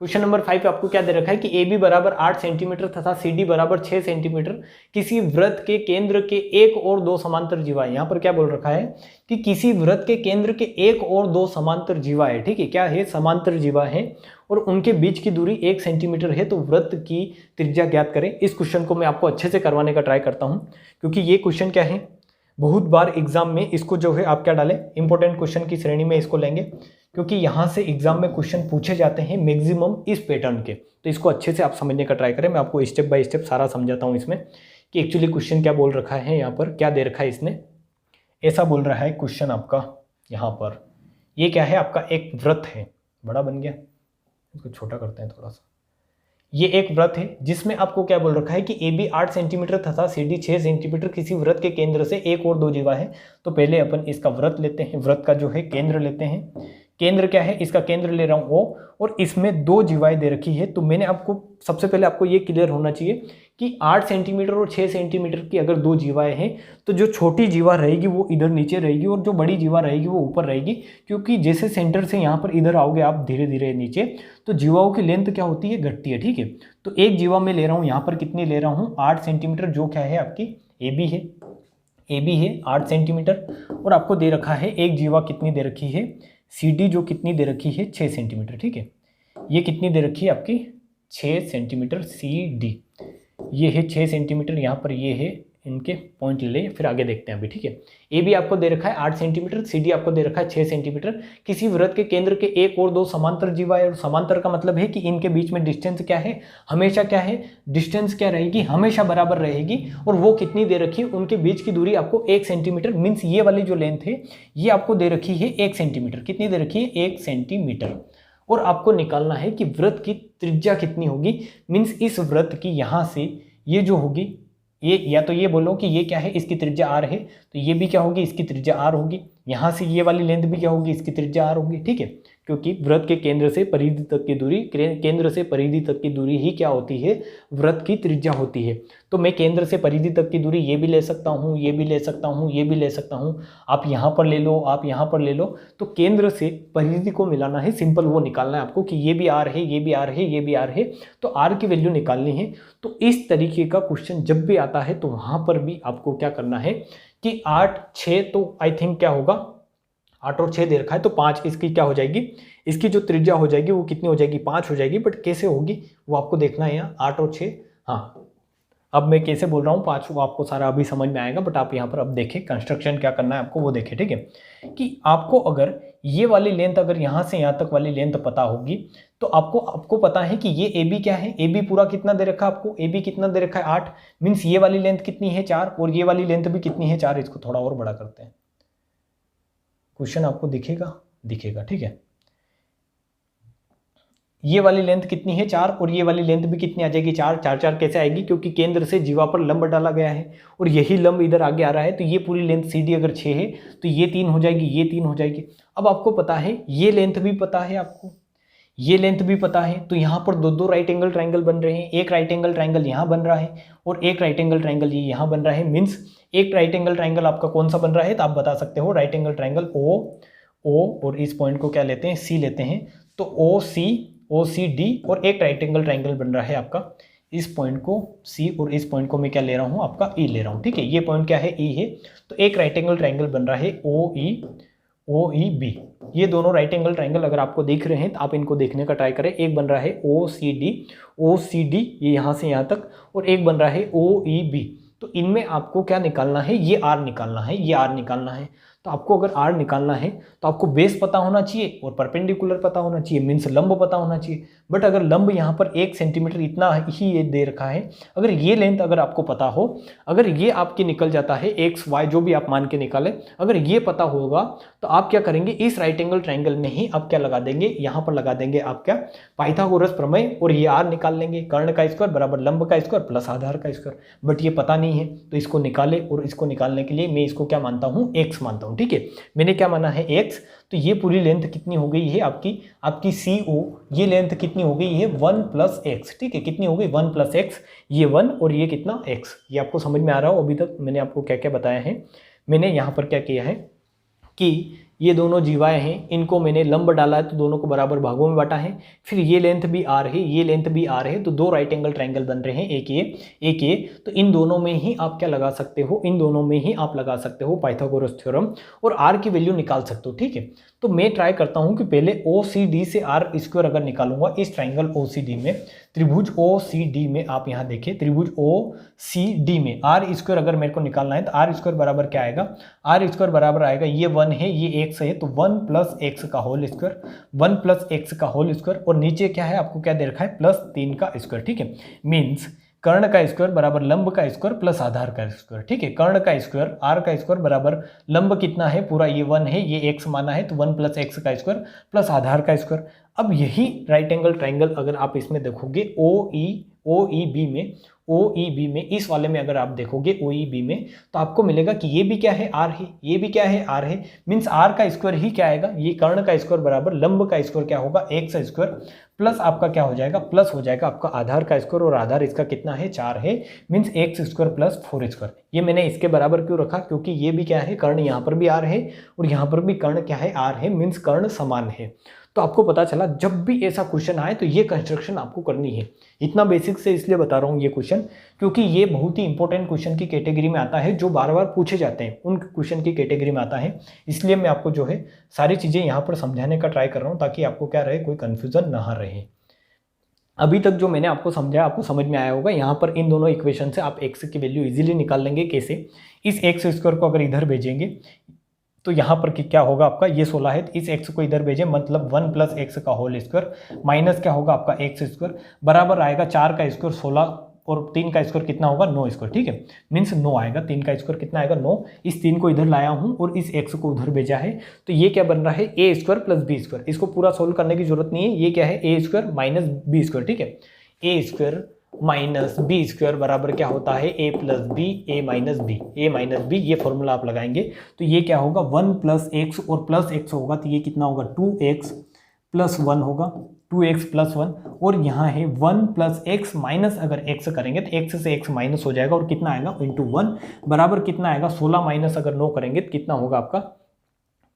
क्वेश्चन नंबर 5 आपको क्या दे रखा है कि ए बी बराबर 8 सेंटीमीटर तथा सी डी बराबर 6 सेंटीमीटर किसी वृत्त के केंद्र के एक और दो समांतर जीवा है। यहाँ पर क्या बोल रखा है कि किसी वृत्त के केंद्र के एक और दो समांतर जीवा है। ठीक है, क्या है, समांतर जीवा है और उनके बीच की दूरी 1 सेंटीमीटर है, तो वृत्त की त्रिज्या ज्ञात करें। इस क्वेश्चन को मैं आपको अच्छे से करवाने का ट्राई करता हूँ, क्योंकि ये क्वेश्चन क्या है, बहुत बार एग्जाम में इसको जो है आप क्या डालें, इंपॉर्टेंट क्वेश्चन की श्रेणी में इसको लेंगे, क्योंकि यहाँ से एग्जाम में क्वेश्चन पूछे जाते हैं मैक्सिमम इस पैटर्न के। तो इसको अच्छे से आप समझने का ट्राई करें। मैं आपको स्टेप बाय स्टेप सारा समझाता हूँ इसमें कि एक्चुअली क्वेश्चन क्या बोल रखा है। यहाँ पर क्या दे रखा है इसने, ऐसा बोल रहा है क्वेश्चन आपका, यहाँ पर ये क्या है, आपका एक वृत्त है, बड़ा बन गया, इसको छोटा करते हैं थोड़ा सा। ये एक वृत्त है जिसमें आपको क्या बोल रखा है कि ए बी 8 सेंटीमीटर तथा सी डी 6 सेंटीमीटर किसी वृत्त के केंद्र से एक और दो जीवा है। तो पहले अपन इसका वृत्त लेते हैं, वृत्त का जो है केंद्र लेते हैं। केंद्र क्या है, इसका केंद्र ले रहा हूं O, और इसमें दो जीवाएं दे रखी है। तो मैंने आपको सबसे पहले आपको ये क्लियर होना चाहिए कि 8 सेंटीमीटर और 6 सेंटीमीटर की अगर दो जीवाएं हैं तो जो छोटी जीवा रहेगी वो इधर नीचे रहेगी और जो बड़ी जीवा रहेगी वो ऊपर रहेगी, क्योंकि जैसे सेंटर से यहाँ पर इधर आओगे आप धीरे धीरे नीचे, तो जीवाओं की लेंथ क्या होती है, घटती है। ठीक है, तो एक जीवा में ले रहा हूँ, यहाँ पर कितनी ले रहा हूँ, 8 सेंटीमीटर, जो क्या है आपकी ए बी है, ए बी है 8 सेंटीमीटर, और आपको दे रखा है एक जीवा कितनी दे रखी है, सी डी जो कितनी दे रखी है 6 सेंटीमीटर। ठीक है, ये कितनी दे रखी है आपकी 6 सेंटीमीटर सी डी, ये है 6 सेंटीमीटर, यहाँ पर ये है, इनके पॉइंट ले लें, फिर आगे देखते हैं अभी। ठीक है, ए बी आपको दे रखा है 8 सेंटीमीटर, सी डी आपको दे रखा है 6 सेंटीमीटर, किसी वृत्त के केंद्र के एक और दो समांतर जीवा है। और समांतर का मतलब है कि इनके बीच में डिस्टेंस क्या है, हमेशा क्या है, डिस्टेंस क्या रहेगी, हमेशा बराबर रहेगी। और वो कितनी दे रखी है, उनके बीच की दूरी आपको 1 सेंटीमीटर, मीन्स ये वाली जो लेंथ है ये आपको दे रखी है 1 सेंटीमीटर। कितनी दे रखी है, 1 सेंटीमीटर। और आपको निकालना है कि वृत्त की त्रिज्या कितनी होगी, मीन्स इस वृत्त की यहाँ से ये जो होगी, ये या तो ये बोलो कि ये क्या है, इसकी त्रिज्या आर है, तो ये भी क्या होगी, इसकी त्रिज्या आर होगी। यहाँ से ये वाली लेंथ भी क्या होगी, इसकी त्रिज्या आर होगी। ठीक है, क्योंकि वृत्त के केंद्र से परिधि तक की दूरी, केंद्र से परिधि तक की दूरी ही क्या होती है, वृत्त की त्रिज्या होती है। तो मैं केंद्र से परिधि तक की दूरी ये भी ले सकता हूँ, ये भी ले सकता हूँ, ये भी ले सकता हूँ, आप यहाँ पर ले लो, आप यहाँ पर ले लो। तो केंद्र से परिधि को मिलाना है, सिंपल वो निकालना है आपको कि ये भी आर है, ये भी आर है, ये भी आर है, तो आर की वैल्यू निकालनी है। तो इस तरीके का क्वेश्चन जब भी आता है तो वहाँ पर भी आपको क्या करना है कि 8 6, तो आई थिंक क्या होगा, 8 और 6 दे रखा है, तो 5 इसकी क्या हो जाएगी, इसकी जो त्रिज्या हो जाएगी वो कितनी हो जाएगी, 5 हो जाएगी। बट कैसे होगी वो आपको देखना है यहाँ, 8 और 6, हाँ अब मैं कैसे बोल रहा हूँ 5, वो आपको सारा अभी समझ में आएगा। बट आप यहाँ पर अब देखें कंस्ट्रक्शन क्या करना है आपको, वो देखें। ठीक है, कि आपको अगर ये वाली लेंथ, अगर यहाँ से यहाँ तक वाली लेंथ पता होगी तो आपको पता है कि ये ए बी क्या है, ए बी पूरा कितना दे रखा है आपको, ए बी कितना दे रखा है 8, मीन्स ये वाली लेंथ कितनी है 4, और ये वाली लेंथ भी कितनी है 4। इसको थोड़ा और बड़ा करते हैं, क्वेश्चन आपको दिखेगा, दिखेगा। ठीक है, ये वाली लेंथ कितनी है 4, और ये वाली लेंथ भी कितनी आ जाएगी 4। 4 4 कैसे आएगी, क्योंकि केंद्र से जीवा पर लंब डाला गया है और यही लंब इधर आगे आ रहा है। तो ये पूरी लेंथ सी डी अगर 6 है तो ये 3 हो जाएगी, ये 3 हो जाएगी। अब आपको पता है ये लेंथ भी पता है आपको, ये लेंथ भी पता है, तो यहाँ पर दो राइट एंगल ट्राइंगल बन रहे हैं। एक राइट एंगल ट्राइंगल यहाँ बन रहा है और एक राइट एंगल ट्राइंगल ये यहाँ बन रहा है। मीन्स एक राइट एंगल ट्राइंगल आपका कौन सा बन रहा है, तो आप बता सकते हो राइट एंगल ट्राइंगल ओ, और इस पॉइंट को क्या लेते हैं, सी लेते हैं। तो ओ सी डी, और एक राइट एंगल ट्राइंगल बन रहा है आपका, इस पॉइंट को सी और इस पॉइंट को मैं क्या ले रहा हूँ आपका ई ले रहा हूँ। ठीक है, ये पॉइंट क्या है, ई है। तो एक राइट एंगल ट्राइंगल बन रहा है ओ ई बी। ये दोनों राइट एंगल ट्राइंगल अगर आपको दिख रहे हैं तो आप इनको देखने का ट्राई करें। एक बन रहा है ओ सी डी, ये यहाँ से यहाँ तक, और एक बन रहा है ओ ई बी। तो इनमें आपको क्या निकालना है, ये आर निकालना है, ये आर निकालना है। तो आपको अगर आर निकालना है तो आपको बेस पता होना चाहिए और परपेंडिकुलर पता होना चाहिए, मीन्स लंब पता होना चाहिए। बट अगर लंब यहाँ पर 1 सेंटीमीटर इतना ही ये दे रखा है, अगर ये लेंथ अगर आपको पता हो, अगर ये आपके निकल जाता है एक्स वाई जो भी आप मान के निकालें, अगर ये पता होगा तो आप क्या करेंगे, इस राइट एंगल ट्राइंगल में ही आप क्या लगा देंगे, यहाँ पर लगा देंगे आप क्या, पाइथागोरस प्रमेय, और ये आर निकाल लेंगे। कर्ण का स्क्वायर बराबर लंब का स्क्वायर प्लस आधार का स्क्वायर। बट ये पता नहीं है तो इसको निकाले, और इसको निकालने के लिए मैं इसको क्या मानता हूँ, एक्स मानता हूँ। ठीक है, मैंने क्या माना है, एक्स। तो ये पूरी लेंथ कितनी हो गई है आपकी सी ओ, ये लेंथ कितनी हो गई है 1 प्लस एक्स। ठीक है, कितनी हो गई 1 प्लस एक्स, ये 1 और ये कितना एक्स। ये आपको समझ में आ रहा हो। अभी तक मैंने आपको क्या क्या बताया है, मैंने यहाँ पर क्या किया है कि ये दोनों जीवाएं हैं, इनको मैंने लंब डाला है तो दोनों को बराबर भागों में बांटा है। फिर ये लेंथ भी आर है, ये लेंथ भी आर है, तो दो राइट एंगल ट्रायंगल बन रहे हैं, एक ये। तो इन दोनों में ही आप क्या लगा सकते हो, इन दोनों में ही आप लगा सकते हो पाइथागोरस थ्योरम और आर की वैल्यू निकाल सकते हो। ठीक है, तो मैं ट्राई करता हूं कि पहले OCD से आर स्क्वायर अगर निकालूंगा, इस ट्राइंगल OCD में, त्रिभुज OCD में, आप यहां देखिए त्रिभुज OCD में आर स्क्वायर अगर मेरे को निकालना है तो आर स्क्वायर बराबर क्या आएगा, आर स्क्वायर बराबर आएगा, ये 1 है, ये x है, तो 1 प्लस एक्स का होल स्क्वायर, 1 प्लस एक्स का होल स्क्वायर, और नीचे क्या है आपको क्या दे रखा है, प्लस 3 का स्क्वायर। ठीक है, मीन्स कर्ण का स्क्वायर बराबर लंब का स्क्वायर प्लस आधार का स्क्वायर। ठीक है, कर्ण का स्क्वायर आर का स्क्वायर बराबर लंब कितना है, पूरा ये 1 है, ये x माना है, तो 1 प्लस एक्स का स्क्वायर प्लस आधार का स्क्वायर। अब यही राइट एंगल ट्राइंगल अगर आप इसमें देखोगे OEB में, इस वाले में अगर आप देखोगे OEB में, तो आपको मिलेगा कि ये भी क्या है, आर है, ये भी क्या है, आर है, मीन्स आर का स्क्वायर ही क्या आएगा, ये कर्ण का स्क्वायर बराबर लंब का स्क्वायर क्या होगा, एक्स स्क्वायर प्लस आपका क्या हो जाएगा, प्लस हो जाएगा आपका आधार का स्क्वायर, और आधार इसका कितना है, 4 है, means x square plus 4 square. ये मैंने इसके बराबर क्यों रखा, क्योंकि ये भी क्या है, कर्ण यहाँ पर भी आर है और यहाँ पर भी कर्ण क्या है, आर है, मीन्स कर्ण समान है। तो आपको पता चला जब भी ऐसा क्वेश्चन आए तो ये कंस्ट्रक्शन आपको करनी है। इतना बेसिक से इसलिए बता रहा हूँ ये क्वेश्चन, क्योंकि ये बहुत ही इंपॉर्टेंट क्वेश्चन की कैटेगरी में आता है, जो बार बार पूछे जाते हैं उन क्वेश्चन की कैटेगरी में आता है। इसलिए मैं आपको जो है सारी चीज़ें यहाँ पर समझाने का ट्राई कर रहा हूँ, ताकि आपको क्या रहे, कोई कन्फ्यूजन ना रहे। अभी तक जो मैंने आपको समझाया आपको समझ में आया होगा। यहाँ पर इन दोनों इक्वेशन से आप एक्स की वैल्यू इजीली निकाल लेंगे। कैसे, इस एक्स स्क्वायर को अगर इधर भेजेंगे तो यहाँ पर क्या होगा आपका, ये 16 है, तो इस x को इधर भेजें, मतलब 1 प्लस एक्स का होल स्क्वायर माइनस क्या होगा आपका एक्स स्क्वायर बराबर आएगा 4 का स्क्वायर 16 और 3 का स्क्वायर कितना होगा, 9 स्क्वायर। ठीक है, मीन्स 9 आएगा, 3 का स्क्वायर कितना आएगा, 9। इस 3 को इधर लाया हूँ और इस x को उधर भेजा है, तो ये क्या बन रहा है, ए स्क्वायर प्लस बी स्क्वायर। इसको पूरा सोल्व करने की जरूरत नहीं है, ये क्या है, ए स्क्वायर माइनस बी स्क्वायर। ठीक है, ए स्क्वायर माइनस बी स्क्वायर बराबर क्या होता है, ए प्लस बी, ए माइनस बी, ए माइनस बी, ये फॉर्मूला आप लगाएंगे तो ये क्या होगा, 1 प्लस एक्स और प्लस एक्स होगा, तो ये कितना होगा, 2x प्लस 1 होगा, 2x प्लस 1, और यहाँ है 1 प्लस एक्स माइनस, अगर x करेंगे तो x से x माइनस हो जाएगा, और कितना आएगा, इंटू 1 बराबर कितना आएगा, 16 माइनस अगर 9 करेंगे तो कितना होगा आपका,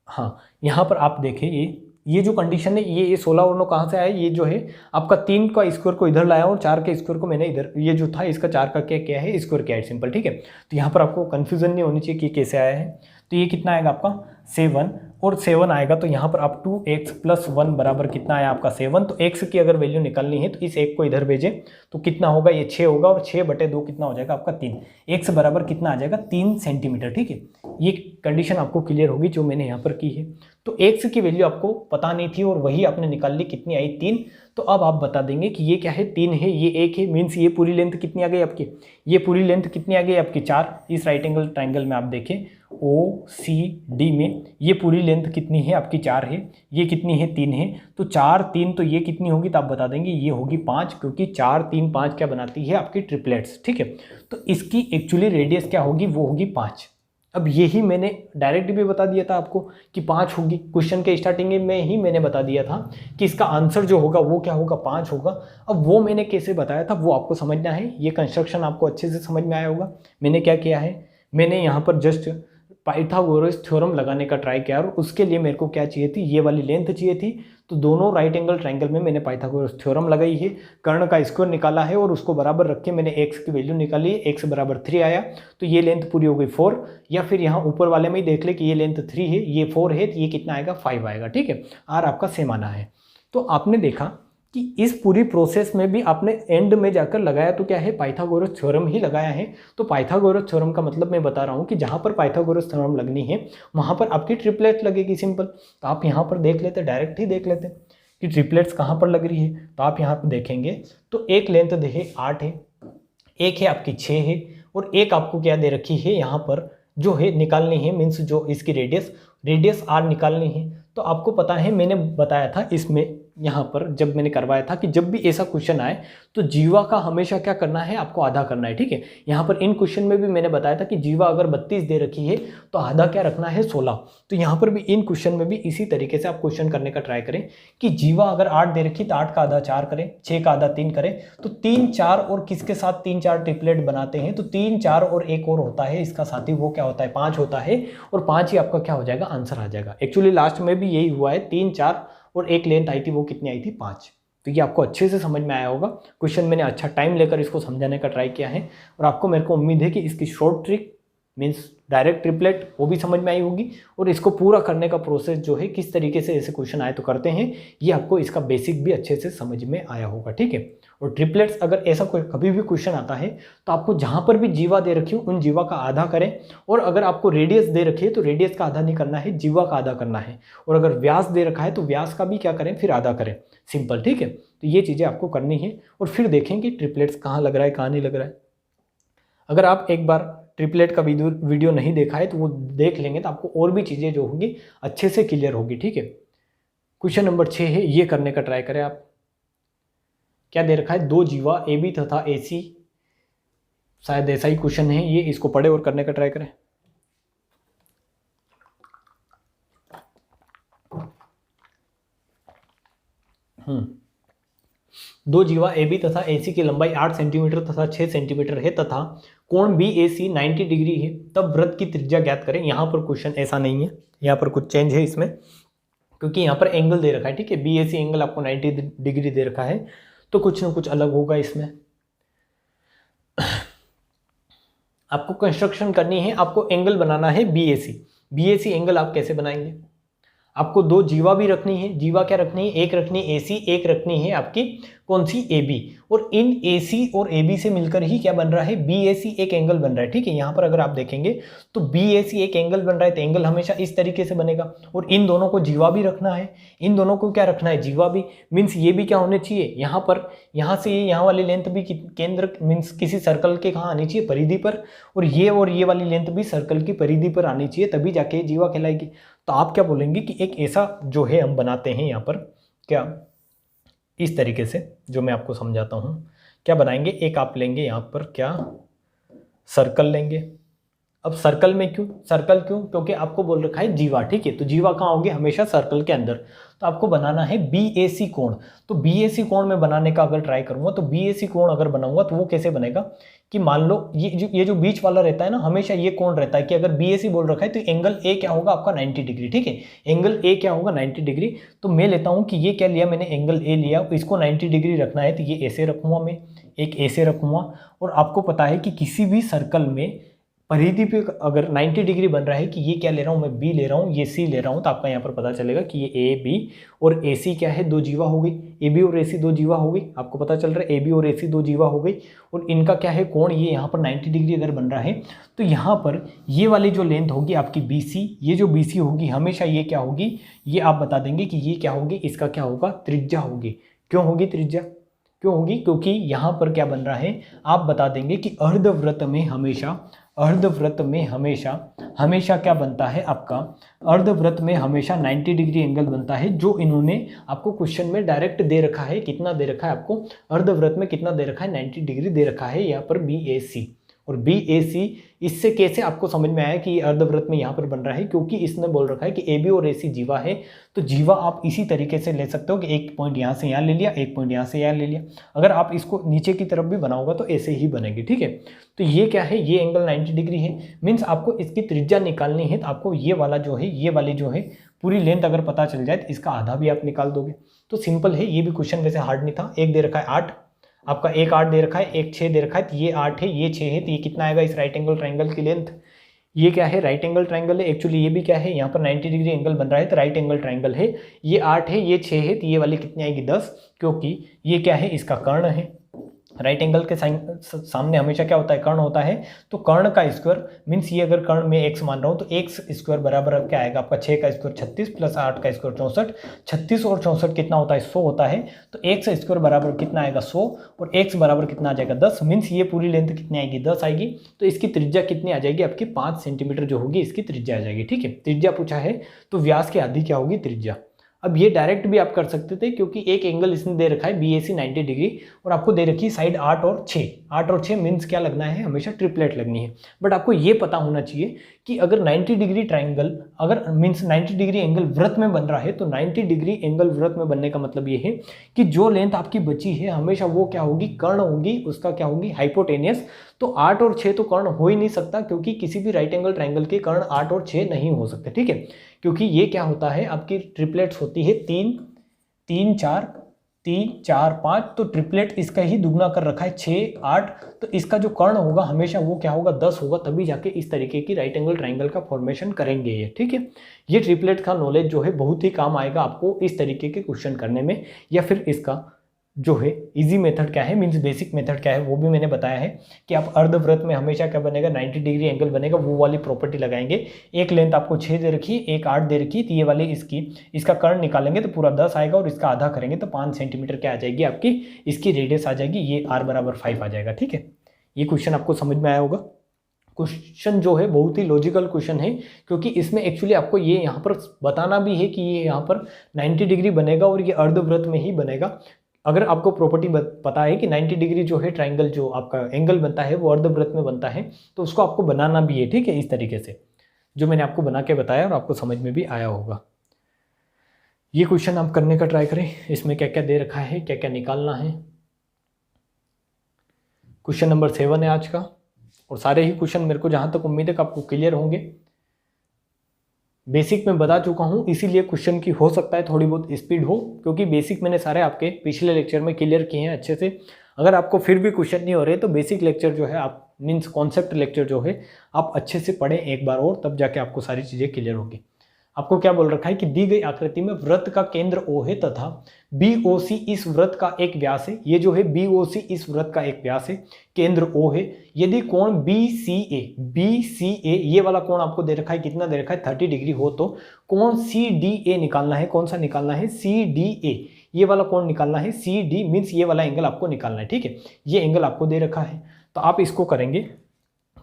हाँ यहाँ पर आप देखें ये जो कंडीशन है, ये 16 और 9 कहाँ से आया, ये जो है आपका 3 का स्क्वायर को इधर लाया और 4 के स्क्वायर को मैंने इधर, ये जो था इसका 4 का क्या है, स्क्वायर क्या है, सिंपल। ठीक है, तो यहाँ पर आपको कन्फ्यूजन नहीं होनी चाहिए कि कैसे आया है। तो ये कितना आएगा आपका 7, और 7 आएगा, तो यहाँ पर आप 2x प्लस 1 बराबर कितना आया आपका 7। तो x की अगर वैल्यू निकालनी है तो इस एक को इधर भेजें तो कितना होगा, ये 6 होगा, और 6/2 कितना हो जाएगा आपका 3, x बराबर कितना आ जाएगा, 3 सेंटीमीटर। ठीक है, ये कंडीशन आपको क्लियर होगी जो मैंने यहाँ पर की है। तो x की वैल्यू आपको पता नहीं थी और वही आपने निकाल ली, कितनी आई, 3। तो अब आप बता देंगे कि ये क्या है, 3 है, ये 1 है, मीन्स ये पूरी लेंथ कितनी आ गई आपकी, ये पूरी लेंथ कितनी आ गई आपकी, 4। इस राइट एंगल ट्राइंगल में आप देखें OCD में ये पूरी लेंथ कितनी है आपकी, 4 है, ये कितनी है, 3 है, तो 4 3, तो ये कितनी होगी, तो आप बता देंगे ये होगी 5, क्योंकि 4 3 5 क्या बनाती है आपकी, ट्रिपलेट्स। ठीक है, तो इसकी एक्चुअली रेडियस क्या होगी, वो होगी 5। अब यही मैंने डायरेक्ट भी बता दिया था आपको कि 5 होगी, क्वेश्चन के स्टार्टिंग में ही मैंने बता दिया था कि इसका आंसर जो होगा वो क्या होगा, 5 होगा। अब वो मैंने कैसे बताया था वो आपको समझना है, ये कंस्ट्रक्शन आपको अच्छे से समझ में आया होगा। मैंने क्या किया है, मैंने यहाँ पर जस्ट पाइथागोरस थ्योरम लगाने का ट्राई किया, और उसके लिए मेरे को क्या चाहिए थी, ये वाली लेंथ चाहिए थी। तो दोनों राइट एंगल ट्राइंगल में मैंने पाइथागोरस थ्योरम लगाई है, कर्ण का स्क्वायर निकाला है, और उसको बराबर रख के मैंने x की वैल्यू निकाली है, x बराबर 3 आया, तो ये लेंथ पूरी हो गई 4। या फिर यहाँ ऊपर वाले में ही देख ले कि ये लेंथ 3 है, ये 4 है, तो ये कितना आएगा, 5 आएगा। ठीक है, आर आपका सेम आना है। तो आपने देखा कि इस पूरी प्रोसेस में भी आपने एंड में जाकर लगाया तो क्या है, पाइथागोरस थ्योरम ही लगाया है। तो पाइथागोरस थ्योरम का मतलब मैं बता रहा हूँ कि जहाँ पर पाइथागोरस थ्योरम लगनी है वहाँ पर आपकी ट्रिपलेट लगेगी, सिंपल। तो आप यहाँ पर देख लेते, डायरेक्ट ही देख लेते कि ट्रिपलेट्स कहाँ पर लग रही है। तो आप यहाँ पर देखेंगे तो एक लेंथ देखे 8 है, एक है आपकी 6 है, और एक आपको क्या दे रखी है यहाँ पर जो है निकालनी है, मीन्स जो इसकी रेडियस आर निकालनी है। तो आपको पता है मैंने बताया था इसमें यहाँ पर जब मैंने करवाया था कि जब भी ऐसा क्वेश्चन आए तो जीवा का हमेशा क्या करना है, आपको आधा करना है, ठीक है। यहाँ पर इन क्वेश्चन में भी मैंने बताया था कि जीवा अगर 32 दे रखी है तो आधा क्या रखना है, 16। तो यहाँ पर भी इन क्वेश्चन में भी इसी तरीके से आप क्वेश्चन करने का ट्राई करें कि जीवा अगर 8 दे रखी तो 8 का आधा 4 करें, 6 का आधा 3 करें, तो 3 4 और किसके साथ 3 4 ट्रिपलेट बनाते हैं, तो 3 4 और एक और होता है इसका साथी, वो क्या होता है, 5 होता है, और 5 ही आपका क्या हो जाएगा, आंसर आ जाएगा। एक्चुअली लास्ट में भी यही हुआ है, 3 4 और एक लेंथ आई थी, वो कितनी आई थी, 5। तो ये आपको अच्छे से समझ में आया होगा। क्वेश्चन मैंने अच्छा टाइम लेकर इसको समझाने का ट्राई किया है, और आपको मेरे को उम्मीद है कि इसकी short trick means direct triplet वो भी समझ में आई होगी, और इसको पूरा करने का प्रोसेस जो है, किस तरीके से ऐसे क्वेश्चन आए तो करते हैं, ये आपको इसका बेसिक भी अच्छे से समझ में आया होगा, ठीक है। और ट्रिपलेट्स अगर ऐसा कोई कभी भी क्वेश्चन आता है तो आपको जहाँ पर भी जीवा दे रखी हो उन जीवा का आधा करें, और अगर आपको रेडियस दे रखी है तो रेडियस का आधा नहीं करना है, जीवा का आधा करना है, और अगर व्यास दे रखा है तो व्यास का भी क्या करें, फिर आधा करें, सिंपल, ठीक है। तो ये चीज़ें आपको करनी है, और फिर देखें कि ट्रिपलेट्स कहाँ लग रहा है, कहाँ नहीं लग रहा है। अगर आप एक बार ट्रिपलेट का वीडियो नहीं देखा है तो वो देख लेंगे तो आपको और भी चीज़ें जो होंगी अच्छे से क्लियर होगी, ठीक है। क्वेश्चन नंबर 6 है, ये करने का ट्राई करें आप। क्या दे रखा है, 2 जीवा ए बी तथा ए सी, शायद ऐसा ही क्वेश्चन है ये, इसको पढ़े और करने का ट्राई करें। दो जीवा ए बी तथा ए सी की लंबाई 8 सेंटीमीटर तथा 6 सेंटीमीटर है तथा कोण बी ए सी 90 डिग्री है, तब वृत्त की त्रिज्या ज्ञात करें। यहाँ पर क्वेश्चन ऐसा नहीं है, यहाँ पर कुछ चेंज है इसमें, क्योंकि यहाँ पर एंगल दे रखा है, ठीक है, बी ए सी एंगल आपको 90 डिग्री दे रखा है, तो कुछ ना कुछ अलग होगा इसमें। आपको कंस्ट्रक्शन करनी है, आपको एंगल बनाना है बी ए सी एंगल आप कैसे बनाएंगे, आपको 2 जीवा भी रखनी है, जीवा क्या रखनी है, एक रखनी है एसी, एक रखनी है आपकी कौन सी, एबी, और इन एसी और एबी से मिलकर ही क्या बन रहा है, बीएसी एक एंगल बन रहा है, ठीक है। यहाँ पर अगर आप देखेंगे तो बीएसी एक एंगल बन रहा है, तो एंगल हमेशा इस तरीके से बनेगा, और इन दोनों को जीवा भी रखना है, इन दोनों को क्या रखना है, जीवा भी, मीन्स ये भी क्या होने चाहिए, यहाँ पर, यहाँ से यहाँ वाली लेंथ भी केंद्र मीन्स किसी सर्कल के कहाँ आनी चाहिए, परिधि पर, और ये वाली लेंथ भी सर्कल की परिधि पर आनी चाहिए, तभी जाके जीवा कहलाएगी। तो आप क्या बोलेंगे कि एक ऐसा जो है हम बनाते हैं यहाँ पर, क्या इस तरीके से जो मैं आपको समझाता हूँ, क्या बनाएंगे, एक आप लेंगे यहाँ पर क्या, सर्कल लेंगे। अब सर्कल में क्यों, सर्कल क्यों, क्योंकि आपको बोल रखा है जीवा, ठीक है, तो जीवा कहाँ होगी, हमेशा सर्कल के अंदर। तो आपको बनाना है बीएसी कोण, तो बीएसी कोण में बनाने का अगर ट्राई करूंगा, तो बीएसी कोण अगर बनाऊंगा तो वो कैसे बनेगा कि मान लो ये जो बीच वाला रहता है ना, हमेशा ये कोण रहता है कि अगर बीएसी बोल रखा है तो एंगल ए क्या होगा आपका 90 डिग्री, ठीक है, एंगल ए क्या होगा 90 डिग्री। तो मैं लेता हूँ कि ये क्या लिया मैंने, एंगल ए लिया, तो इसको 90 डिग्री रखना है, तो ये ऐसे रखूंगा, मैं एक ऐसे रखूंगा। और आपको पता है कि किसी भी सर्कल में परिधि पे अगर 90 डिग्री बन रहा है कि ये क्या ले रहा हूँ मैं, बी ले रहा हूँ, ये सी ले रहा हूँ, तो आपका यहाँ पर पता चलेगा कि ये ए बी और ए सी क्या है, 2 जीवा हो गई, ए बी और ए सी 2 जीवा हो गई, आपको पता चल रहा है ए बी और ए सी 2 जीवा हो गई, और इनका क्या है कोण, ये यहाँ पर 90 डिग्री अगर बन रहा है, तो यहाँ पर ये वाली जो लेंथ होगी आपकी बी सी, ये जो बी सी होगी हमेशा ये क्या होगी, ये आप बता देंगे कि ये क्या होगी, इसका क्या होगा, त्रिज्या होगी। क्यों होगी त्रिज्या, क्यों होगी, क्योंकि यहाँ पर क्या बन रहा है, आप बता देंगे कि अर्धवृत्त में हमेशा क्या बनता है आपका, अर्धवृत्त में हमेशा 90 डिग्री एंगल बनता है, जो इन्होंने आपको क्वेश्चन में डायरेक्ट दे रखा है, कितना दे रखा है आपको, अर्धवृत्त में कितना दे रखा है, 90 डिग्री दे रखा है यहाँ पर BAC। और BAC इससे कैसे आपको समझ में आया कि ये अर्धवृत्त में यहाँ पर बन रहा है, क्योंकि इसने बोल रखा है कि AB और AC जीवा है, तो जीवा आप इसी तरीके से ले सकते हो कि एक पॉइंट यहाँ से यहाँ ले लिया, एक पॉइंट यहाँ से यहाँ ले लिया। अगर आप इसको नीचे की तरफ भी बनाओगे तो ऐसे ही बनेगी, ठीक है। तो ये क्या है, ये एंगल 90 डिग्री है, मीन्स आपको इसकी त्रिज्या निकालनी है, तो आपको ये वाला जो है, ये वाली जो है पूरी लेंथ अगर पता चल जाए तो इसका आधा भी आप निकाल दोगे। तो सिंपल है, ये भी क्वेश्चन वैसे हार्ड नहीं था। एक दे रखा है 8, आपका एक 8 दे रखा है, एक 6 दे रखा है, तो ये 8 है, ये 6 है, तो ये कितना आएगा इस राइट एंगल ट्राइंगल की लेंथ, ये क्या है, राइट एंगल ट्राइंगल है। एक्चुअली ये भी क्या है, यहाँ पर 90 डिग्री एंगल बन रहा है, तो राइट एंगल ट्राइंगल है। ये 8 है, ये 6 है, तो ये वाली कितनी आएगी 10, क्योंकि ये क्या है, इसका कर्ण है। राइट एंगल के सामने हमेशा क्या होता है, कर्ण होता है। तो कर्ण का स्क्वायर मीन्स ये अगर कर्ण में x मान रहा हूँ तो x स्क्वायर बराबर क्या आएगा आपका, 6 का स्क्वायर 36 प्लस 8 का स्क्वायर 64, 36 और 64 कितना होता है, 100 होता है। तो x स्क्वायर बराबर कितना आएगा 100, और x बराबर कितना आ जाएगा 10, मीन्स ये पूरी लेंथ कितनी आएगी 10 आएगी। तो इसकी त्रिज्या कितनी आ जाएगी आपकी, 5 सेंटीमीटर जो होगी इसकी त्रिज्या आ जाएगी, ठीक है। त्रिज्या पूछा है तो व्यास की आधी क्या होगी त्रिज्या। अब ये डायरेक्ट भी आप कर सकते थे क्योंकि एक एंगल इसने दे रखा है BAC 90 डिग्री और आपको दे रखी है साइड 8 और 6। 8 और 6 मीन्स क्या लगना है, हमेशा ट्रिपलेट लगनी है। बट आपको ये पता होना चाहिए कि अगर 90 डिग्री ट्राइंगल अगर मीन्स 90 डिग्री एंगल वृत्त में बन रहा है तो 90 डिग्री एंगल वृत्त में बनने का मतलब ये है कि जो लेंथ आपकी बची है हमेशा वो क्या होगी, कर्ण होगी, उसका क्या होगी, हाइपोटेनियस। तो 8 और 6 तो कर्ण हो ही नहीं सकता क्योंकि किसी भी राइट एंगल ट्राइंगल के कर्ण 8 और 6 नहीं हो सकते, ठीक है। क्योंकि ये क्या होता है, आपकी ट्रिपलेट्स होती है 3 3 4 3 4 5, तो ट्रिपलेट इसका ही दुगना कर रखा है 6 8, तो इसका जो कर्ण होगा हमेशा वो क्या होगा, 10 होगा, तभी जाके इस तरीके की राइट एंगल ट्राइंगल का फॉर्मेशन करेंगे ये, ठीक है। ये ट्रिपलेट का नॉलेज जो है बहुत ही काम आएगा आपको इस तरीके के क्वेश्चन करने में, या फिर इसका जो है इजी मेथड क्या है, मींस बेसिक मेथड क्या है वो भी मैंने बताया है कि आप अर्धवृत्त में हमेशा क्या बनेगा, 90 डिग्री एंगल बनेगा, वो वाली प्रॉपर्टी लगाएंगे। एक लेंथ आपको 6 दे रखी है, एक 8 दे रखी है, तो ये वाली इसका कर्ण निकालेंगे तो पूरा 10 आएगा और इसका आधा करेंगे तो 5 सेंटीमीटर क्या आ जाएगी आपकी, इसकी रेडियस आ जाएगी, ये r बराबर 5 आ जाएगा, ठीक है। ये क्वेश्चन आपको समझ में आया होगा। क्वेश्चन जो है बहुत ही लॉजिकल क्वेश्चन है क्योंकि इसमें एक्चुअली आपको ये यहाँ पर बताना भी है कि ये यहाँ पर 90 डिग्री बनेगा और ये अर्धवृत्त में ही बनेगा। अगर आपको प्रॉपर्टी पता है कि 90 डिग्री जो है ट्राइंगल जो आपका एंगल बनता है वो अर्धवृत्त में बनता है, तो उसको आपको बनाना भी है, ठीक है, इस तरीके से जो मैंने आपको बना के बताया और आपको समझ में भी आया होगा। ये क्वेश्चन आप करने का ट्राई करें, इसमें क्या क्या दे रखा है, क्या क्या निकालना है। क्वेश्चन नंबर 7 है आज का, और सारे ही क्वेश्चन मेरे को जहाँ तक उम्मीद है कि आपको क्लियर होंगे। बेसिक में बता चुका हूँ, इसीलिए क्वेश्चन की हो सकता है थोड़ी बहुत स्पीड हो, क्योंकि बेसिक मैंने सारे आपके पिछले लेक्चर में क्लियर किए हैं अच्छे से। अगर आपको फिर भी क्वेश्चन नहीं हो रहे तो बेसिक लेक्चर जो है आप मीन्स कॉन्सेप्ट लेक्चर जो है आप अच्छे से पढ़ें एक बार और, तब जाके आपको सारी चीज़ें क्लियर होगी। आपको क्या बोल रखा है कि दी गई आकृति में वृत्त का केंद्र O है तथा BOC इस वृत्त का एक व्यास है। ये जो है BOC इस वृत्त का एक व्यास है, केंद्र O है। यदि कोण BCA ये वाला कोण आपको दे रखा है, कितना दे रखा है, 30 डिग्री हो तो कोण CDA निकालना है। कौन सा निकालना है, CDA, ये वाला कोण निकालना है। CD मीन्स ये वाला एंगल आपको निकालना है, ठीक है। ये एंगल आपको दे रखा है तो आप इसको करेंगे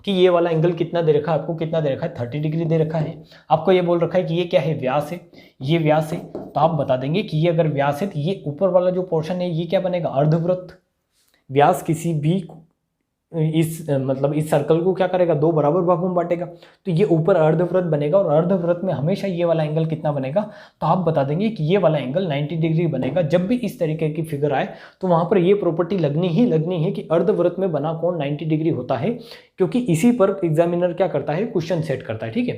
कि ये वाला एंगल कितना दे रखा है आपको, कितना दे रखा है, 30 डिग्री दे रखा है। आपको ये बोल रखा है कि ये क्या है, व्यास है, ये व्यास है, तो आप बता देंगे कि ये अगर व्यास है तो ये ऊपर वाला जो पोर्शन है ये क्या बनेगा, अर्धवृत्त। व्यास किसी भी इस मतलब इस सर्कल को क्या करेगा, 2 बराबर भागों में बांटेगा, तो ये ऊपर अर्धवृत्त बनेगा और अर्धवृत्त में हमेशा ये वाला एंगल कितना बनेगा, तो आप बता देंगे कि ये वाला एंगल 90 डिग्री बनेगा। जब भी इस तरीके की फिगर आए तो वहां पर ये प्रॉपर्टी लगनी है कि अर्धवृत्त में बना कोण 90 डिग्री होता है, क्योंकि इसी पर एग्जामिनर क्या करता है, क्वेश्चन सेट करता है, ठीक है।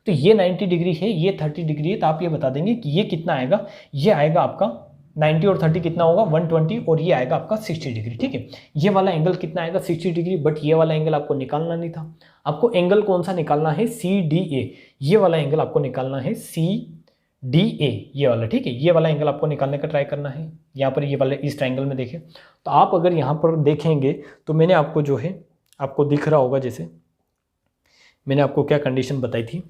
तो ये 90 डिग्री है, ये 30 डिग्री है, तो आप ये बता देंगे कि ये कितना आएगा, ये आएगा आपका 90 और 30 कितना होगा, 120, और ये आएगा आपका 60 डिग्री, ठीक है। ये वाला एंगल कितना आएगा, 60 डिग्री, बट ये वाला एंगल आपको निकालना नहीं था। आपको एंगल कौन सा निकालना है, CDA, ये वाला एंगल आपको निकालना है, CDA ये वाला, ठीक है। ये वाला एंगल आपको निकालने का ट्राई करना है। यहाँ पर ये वाले इस ट्राइंगल में देखें तो आप अगर यहाँ पर देखेंगे तो मैंने आपको जो है आपको दिख रहा होगा, जैसे मैंने आपको क्या कंडीशन बताई थी,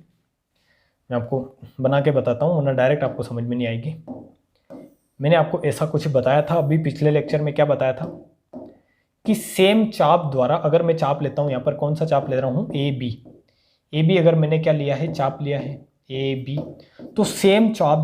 मैं आपको बना के बताता हूँ वरना डायरेक्ट आपको समझ में नहीं आएगी। मैंने आपको ऐसा कुछ बताया था अभी पिछले लेक्चर में, क्या बताया था कि सेम चाप द्वारा, अगर मैं चाप लेता हूँ, यहाँ पर कौन सा चाप ले रहा हूँ, AB अगर मैंने क्या लिया है, चाप लिया है AB, तो सेम चाप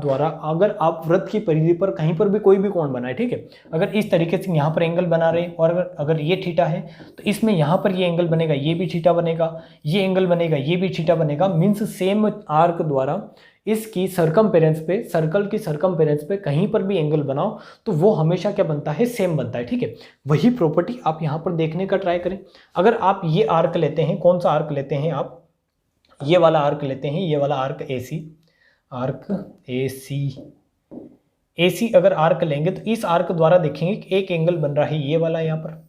द्वारा अगर आप वृत्त की परिधि पर कहीं पर भी कोई भी कोण बनाए, ठीक है, अगर इस तरीके से यहाँ पर एंगल बना रहे और अगर ये थीटा है तो इसमें यहाँ पर ये एंगल बनेगा, ये भी थीटा बनेगा, ये एंगल बनेगा, ये भी थीटा बनेगा। मीन्स सेम आर्क द्वारा इसकी सरकमफेरेंस पे, सर्कल की सरकमफेरेंस पे कहीं पर भी एंगल बनाओ तो वो हमेशा क्या बनता है, सेम बनता है, ठीक है। वही प्रॉपर्टी आप यहाँ पर देखने का ट्राई करें। अगर आप ये आर्क लेते हैं, कौन सा आर्क लेते हैं आप, ये वाला आर्क लेते हैं, ये वाला आर्क AC अगर आर्क लेंगे तो इस आर्क द्वारा देखेंगे कि एक एंगल बन रहा है ये वाला यहाँ पर,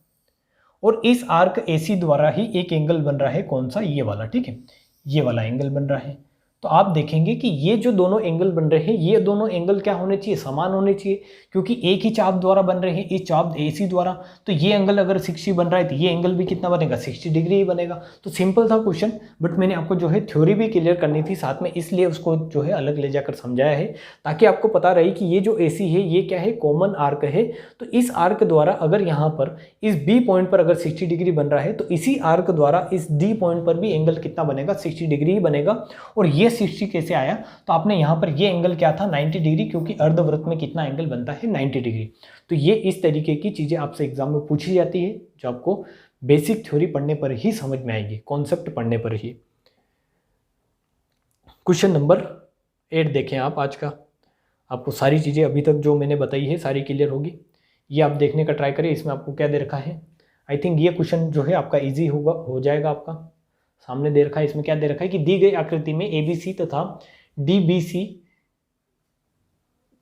और इस आर्क AC द्वारा ही एक एंगल बन रहा है, कौन सा, ये वाला, ठीक है, ये वाला एंगल बन रहा है। तो आप देखेंगे कि ये जो दोनों एंगल बन रहे हैं, ये दोनों एंगल क्या होने चाहिए, समान होने चाहिए, क्योंकि एक ही चाप द्वारा बन रहे हैं, इस चाप AC द्वारा। तो ये एंगल अगर 60 बन रहा है तो ये एंगल भी कितना बनेगा, 60 डिग्री ही बनेगा। तो सिंपल था क्वेश्चन, बट मैंने आपको जो है थ्योरी भी क्लियर करनी थी साथ में, इसलिए उसको जो है अलग ले जाकर समझाया है, ताकि आपको पता रहे कि ये जो AC है ये क्या है, कॉमन आर्क है। तो इस आर्क द्वारा अगर यहाँ पर इस B पॉइंट पर अगर 60 डिग्री बन रहा है तो इसी आर्क द्वारा इस D पॉइंट पर भी एंगल कितना बनेगा, 60 डिग्री ही बनेगा। और ये ये 60 कैसे आया, तो आपने यहाँ पर ये एंगल क्या था 90 डिग्री, क्योंकि अर्धवृत्त में कितना एंगल बनता है 90 डिग्री। तो ये इस तरीके की चीज़ें आपसे एग्जाम में पूछी जाती है, जो आपको बेसिक थ्योरी पढ़ने पर ही समझ में आएगी, कॉन्सेप्ट पढ़ने पर ही। क्वेश्चन नंबर 8 देखें आप आज का। आपको सारी चीज़ें अभी तक जो मैंने बताई है सारी क्लियर होगी, ये आप देखने का ट्राई करें। इसमें आपको क्या दे रखा है, आई थिंक ये क्वेश्चन जो है आपका इजी होगा, हो जाएगा। आपका सामने दे रखा है, इसमें क्या दे रखा है कि दी गई आकृति में ABC तथा DBC,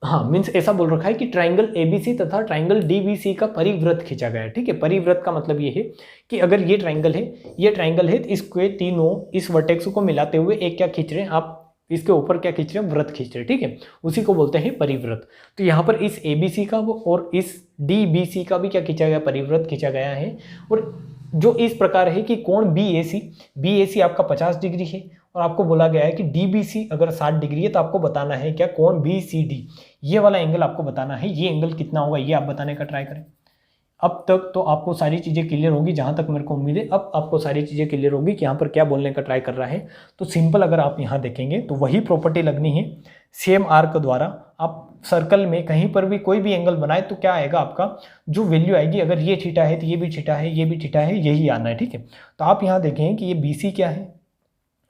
हाँ मीन्स ऐसा बोल रखा है कि ट्राइंगल ABC तथा ट्राइंगल DBC का परिवृत्त खींचा गया है। ठीक है, परिवृत्त का मतलब ये है कि अगर ये ट्राइंगल है, तो इसके तीनों इस वर्टेक्स को मिलाते हुए एक क्या खींच रहे हैं आप, इसके ऊपर क्या खींच रहे हैं, वृत्त खींच रहे हैं। ठीक है, उसी को बोलते हैं परिवृत्त। तो यहाँ पर इस ABC का और इस DBC का भी क्या खींचा गया, परिवृत्त खींचा गया है। और जो इस प्रकार है कि कोण BAC आपका 50 डिग्री है, और आपको बोला गया है कि DBC अगर 60 डिग्री है, तो आपको बताना है क्या, कोण BCD, ये वाला एंगल आपको बताना है, ये एंगल कितना होगा ये आप बताने का ट्राई करें। अब तक तो आपको सारी चीज़ें क्लियर होगी, जहाँ तक मेरे को उम्मीद है अब आपको सारी चीज़ें क्लियर होगी कि यहाँ पर क्या बोलने का ट्राई कर रहा है। तो सिंपल अगर आप यहाँ देखेंगे तो वही प्रॉपर्टी लगनी है, सेम आर्क द्वारा आप सर्कल में कहीं पर भी कोई भी एंगल बनाए तो क्या आएगा, आपका जो वैल्यू आएगी, अगर ये थीटा है तो ये भी थीटा है, ये भी थीटा है, यही आना है। ठीक है, तो आप यहाँ देखें कि ये BC क्या है,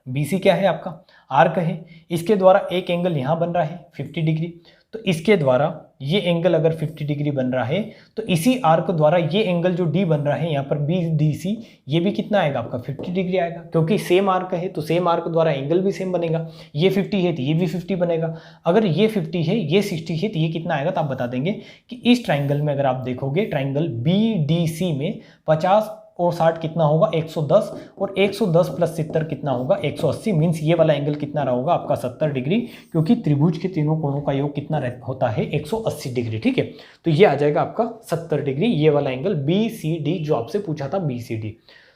BC क्या है आपका आर्क है, इसके द्वारा एक एंगल यहाँ बन रहा है 50 डिग्री, तो इसके द्वारा ये एंगल अगर 50 डिग्री बन रहा है, तो इसी आर्क द्वारा ये एंगल जो D बन रहा है यहाँ पर BDC, ये भी कितना आएगा आपका 50 डिग्री आएगा, क्योंकि सेम आर्क है तो सेम आर्क द्वारा एंगल भी सेम बनेगा। ये 50 है तो ये भी 50 बनेगा, अगर ये 50 है ये 60 है तो ये कितना आएगा, तो आप बता देंगे कि इस ट्राइंगल में अगर आप देखोगे ट्राइंगल BDC में 50 और 60 कितना होगा 110, और 110 प्लस 70 कितना होगा 180, मीन्स ये वाला एंगल कितना रहा होगा आपका 70 डिग्री, क्योंकि त्रिभुज के तीनों कोणों का योग कितना होता है 180 डिग्री। ठीक है, तो ये आ जाएगा आपका 70 डिग्री, ये वाला एंगल BCD जो आपसे पूछा था BCD।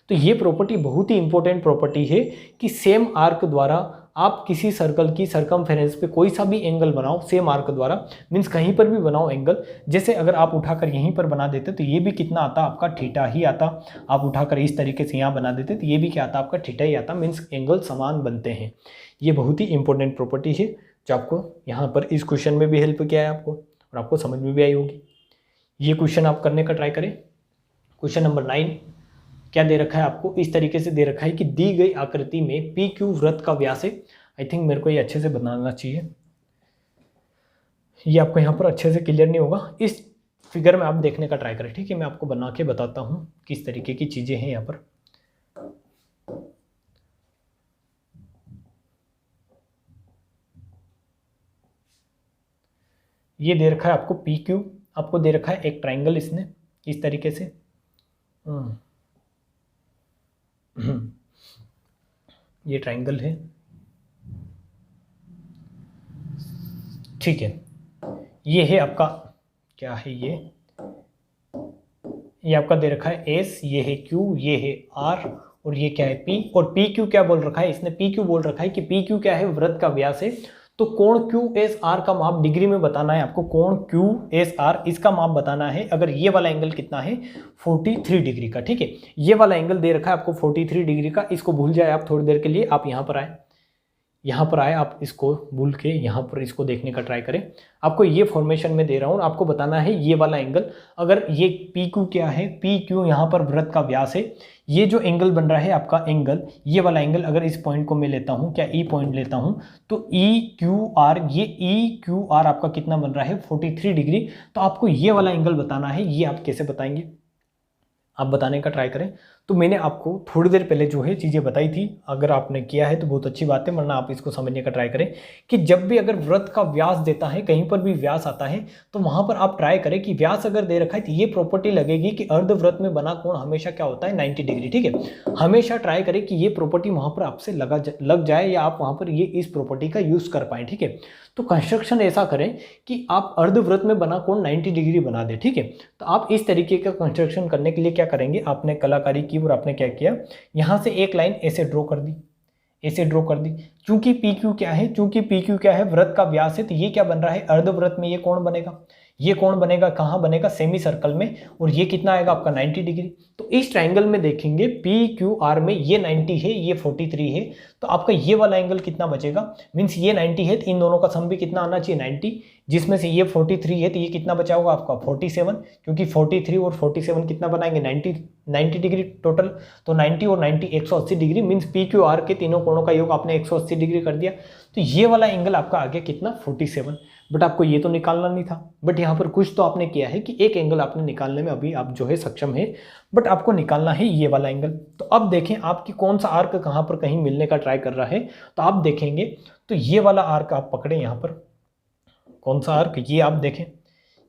तो ये प्रॉपर्टी बहुत ही इंपॉर्टेंट प्रॉपर्टी है कि सेम आर्क द्वारा आप किसी सर्कल की सर्कमफेरेंस पे कोई सा भी एंगल बनाओ सेम आर्क द्वारा, मीन्स कहीं पर भी बनाओ एंगल, जैसे अगर आप उठाकर यहीं पर बना देते तो ये भी कितना आता आपका थीटा ही आता, आप उठाकर इस तरीके से यहाँ बना देते तो ये भी क्या आता आपका थीटा ही आता, मीन्स एंगल समान बनते हैं। ये बहुत ही इंपॉर्टेंट प्रॉपर्टी है जो आपको यहाँ पर इस क्वेश्चन में भी हेल्प किया है आपको, और आपको समझ में भी आई होगी। ये क्वेश्चन आप करने का ट्राई करें। क्वेश्चन नंबर 9 क्या दे रखा है आपको, इस तरीके से दे रखा है कि दी गई आकृति में PQ वृत्त का व्यास है। आई थिंक मेरे को ये अच्छे से बनाना चाहिए, ये आपको यहाँ पर अच्छे से क्लियर नहीं होगा, इस फिगर में आप देखने का ट्राई करें। ठीक है, मैं आपको बना के बताता हूँ किस तरीके की चीज़ें हैं यहाँ पर। ये दे रखा है आपको PQ, आपको दे रखा है एक ट्राइंगल इसने इस तरीके से, ये ट्राइंगल है। ठीक है, ये है आपका क्या है, ये आपका दे रखा है S, ये है Q, ये है R, और ये क्या है P, और PQ क्या बोल रखा है इसने, PQ बोल रखा है कि PQ क्या है, वृत्त का व्यास है। तो कोण QSR का माप डिग्री में बताना है आपको, कोण QSR इसका माप बताना है। अगर ये वाला एंगल कितना है 43 डिग्री का। ठीक है, ये वाला एंगल दे रखा है आपको 43 डिग्री का, इसको भूल जाए आप थोड़ी देर के लिए, आप यहाँ पर आए, आप इसको भूल के यहाँ पर इसको देखने का ट्राई करें। आपको ये फॉर्मेशन में दे रहा हूँ, आपको बताना है ये वाला एंगल, अगर ये PQ क्या है, PQ यहाँ पर वृत्त का व्यास है, ये जो एंगल बन रहा है आपका एंगल, ये वाला एंगल अगर इस पॉइंट को मैं लेता हूँ, क्या E पॉइंट लेता हूँ, तो EQR, ये EQR आपका कितना बन रहा है 43 डिग्री। तो आपको ये वाला एंगल बताना है, ये आप कैसे बताएंगे, आप बताने का ट्राई करें। तो मैंने आपको थोड़ी देर पहले जो है चीज़ें बताई थी, अगर आपने किया है तो बहुत अच्छी बात है, वरना आप इसको समझने का ट्राई करें कि जब भी अगर वृत्त का व्यास देता है, कहीं पर भी व्यास आता है, तो वहाँ पर आप ट्राई करें कि व्यास अगर दे रखा है तो ये प्रॉपर्टी लगेगी कि अर्धवृत्त में बना कोण हमेशा क्या होता है 90 डिग्री। ठीक है, हमेशा ट्राई करें कि ये प्रॉपर्टी वहाँ पर आपसे लग जाए, या आप वहाँ पर ये इस प्रॉपर्टी का यूज़ कर पाएँ। ठीक है, तो कंस्ट्रक्शन ऐसा करें कि आप अर्धवृत्त में बना कोण 90 डिग्री बना दें। ठीक है, तो आप इस तरीके का कंस्ट्रक्शन करने के लिए क्या करेंगे, आपने कलाकारी की और आपने क्या किया, यहाँ से एक लाइन ऐसे ड्रॉ कर दी, ऐसे ड्रॉ कर दी। चूंकि PQ क्या है, चूंकि PQ क्या है, वृत्त का व्यास है, तो ये क्या बन रहा है, अर्धवृत्त में ये कोण बनेगा, ये कोण बनेगा कहाँ बनेगा, सेमी सर्कल में, और ये कितना आएगा आपका 90 डिग्री। तो इस ट्राइंगल में देखेंगे PQR में ये 90 है, ये 43 है, तो आपका ये वाला एंगल कितना बचेगा, मीन्स ये 90 है तो इन दोनों का सम भी कितना आना चाहिए 90, जिसमें से ये 43 है तो ये कितना बचा होगा आपका 47, क्योंकि 43 और 47 कितना बनाएंगे 90 डिग्री टोटल, तो 90 और 90 180 डिग्री, मीन्स PQR के तीनों कोणों का योग आपने 180 डिग्री कर दिया, तो ये वाला एंगल आपका आ गया कितना 47। बट आपको ये तो निकालना नहीं था, बट यहाँ पर कुछ तो आपने किया है कि एक एंगल आपने निकालने में अभी आप जो है सक्षम है, बट आपको निकालना है ये वाला एंगल। तो अब देखें आपकी कौन सा आर्क कहाँ पर कहीं मिलने का ट्राई कर रहा है, तो आप देखेंगे तो ये वाला आर्क आप पकड़े, यहाँ पर कौन सा आर्क, ये आप देखें,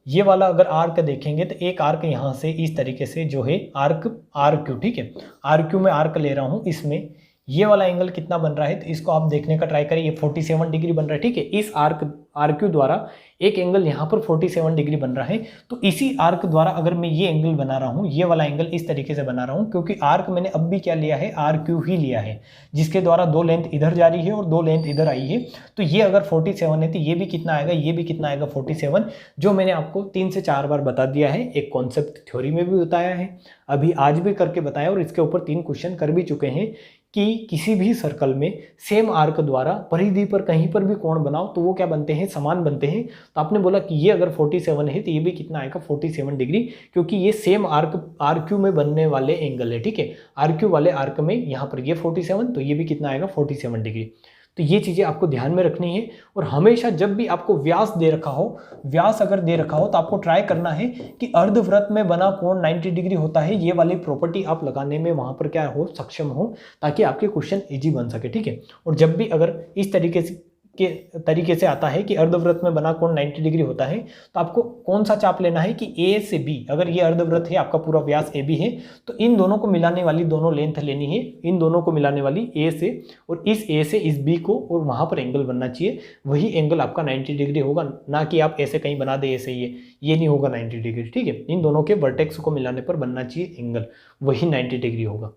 ये वाला अगर आर्क देखेंगे तो एक आर्क यहाँ से इस तरीके से जो है आर्क RQ, ठीक है, RQ में आर्क ले रहा हूँ, इसमें ये वाला एंगल कितना बन रहा है तो इसको आप देखने का ट्राई करें, ये 47 डिग्री बन रहा है, ठीक है, इस आर्क RQ द्वारा एक एंगल यहाँ पर 47 डिग्री बन रहा है। तो इसी आर्क द्वारा अगर मैं ये एंगल बना रहा हूँ, ये वाला एंगल इस तरीके से बना रहा हूँ, क्योंकि आर्क मैंने अब भी क्या लिया है RQ ही लिया है, जिसके द्वारा दो लेंथ इधर जा रही है और दो लेंथ इधर आई है, तो ये अगर 47 है तो ये भी कितना आएगा, ये भी कितना आएगा 47, जो मैंने आपको 3 से 4 बार बता दिया है, एक कॉन्सेप्ट थ्योरी में भी बताया है, अभी आज भी करके बताया, और इसके ऊपर 3 क्वेश्चन कर भी चुके हैं कि किसी भी सर्कल में सेम आर्क द्वारा परिधि पर कहीं पर भी कोण बनाओ तो वो क्या बनते हैं, समान बनते हैं। तो आपने बोला कि ये अगर 47 है तो ये भी कितना आएगा 47 डिग्री, क्योंकि ये सेम आर्क RQ में बनने वाले एंगल है, ठीक है, RQ वाले आर्क में यहाँ पर ये 47, तो ये भी कितना आएगा 47 डिग्री। तो ये चीज़ें आपको ध्यान में रखनी है, और हमेशा जब भी आपको व्यास दे रखा हो, व्यास अगर दे रखा हो तो आपको ट्राई करना है कि अर्धवृत्त में बना कोण 90 डिग्री होता है, ये वाली प्रॉपर्टी आप लगाने में वहाँ पर क्या हो, सक्षम हो, ताकि आपके क्वेश्चन इजी बन सके, ठीक है। और जब भी अगर इस तरीके से आता है कि अर्धवृत्त में बना कोण 90 डिग्री होता है, तो आपको कौन सा चाप लेना है कि A से B, अगर ये अर्धवृत्त है, आपका पूरा व्यास AB है, तो इन दोनों को मिलाने वाली दोनों लेंथ लेनी है, इन दोनों को मिलाने वाली A से, और इस A से इस B को, और वहाँ पर एंगल बनना चाहिए, वही एंगल आपका 90 डिग्री होगा, ना कि आप ऐसे कहीं बना दे ऐसे ये नहीं होगा 90 डिग्री, ठीक है। इन दोनों के वर्टेक्स को मिलाने पर बनना चाहिए एंगल, वही 90 डिग्री होगा।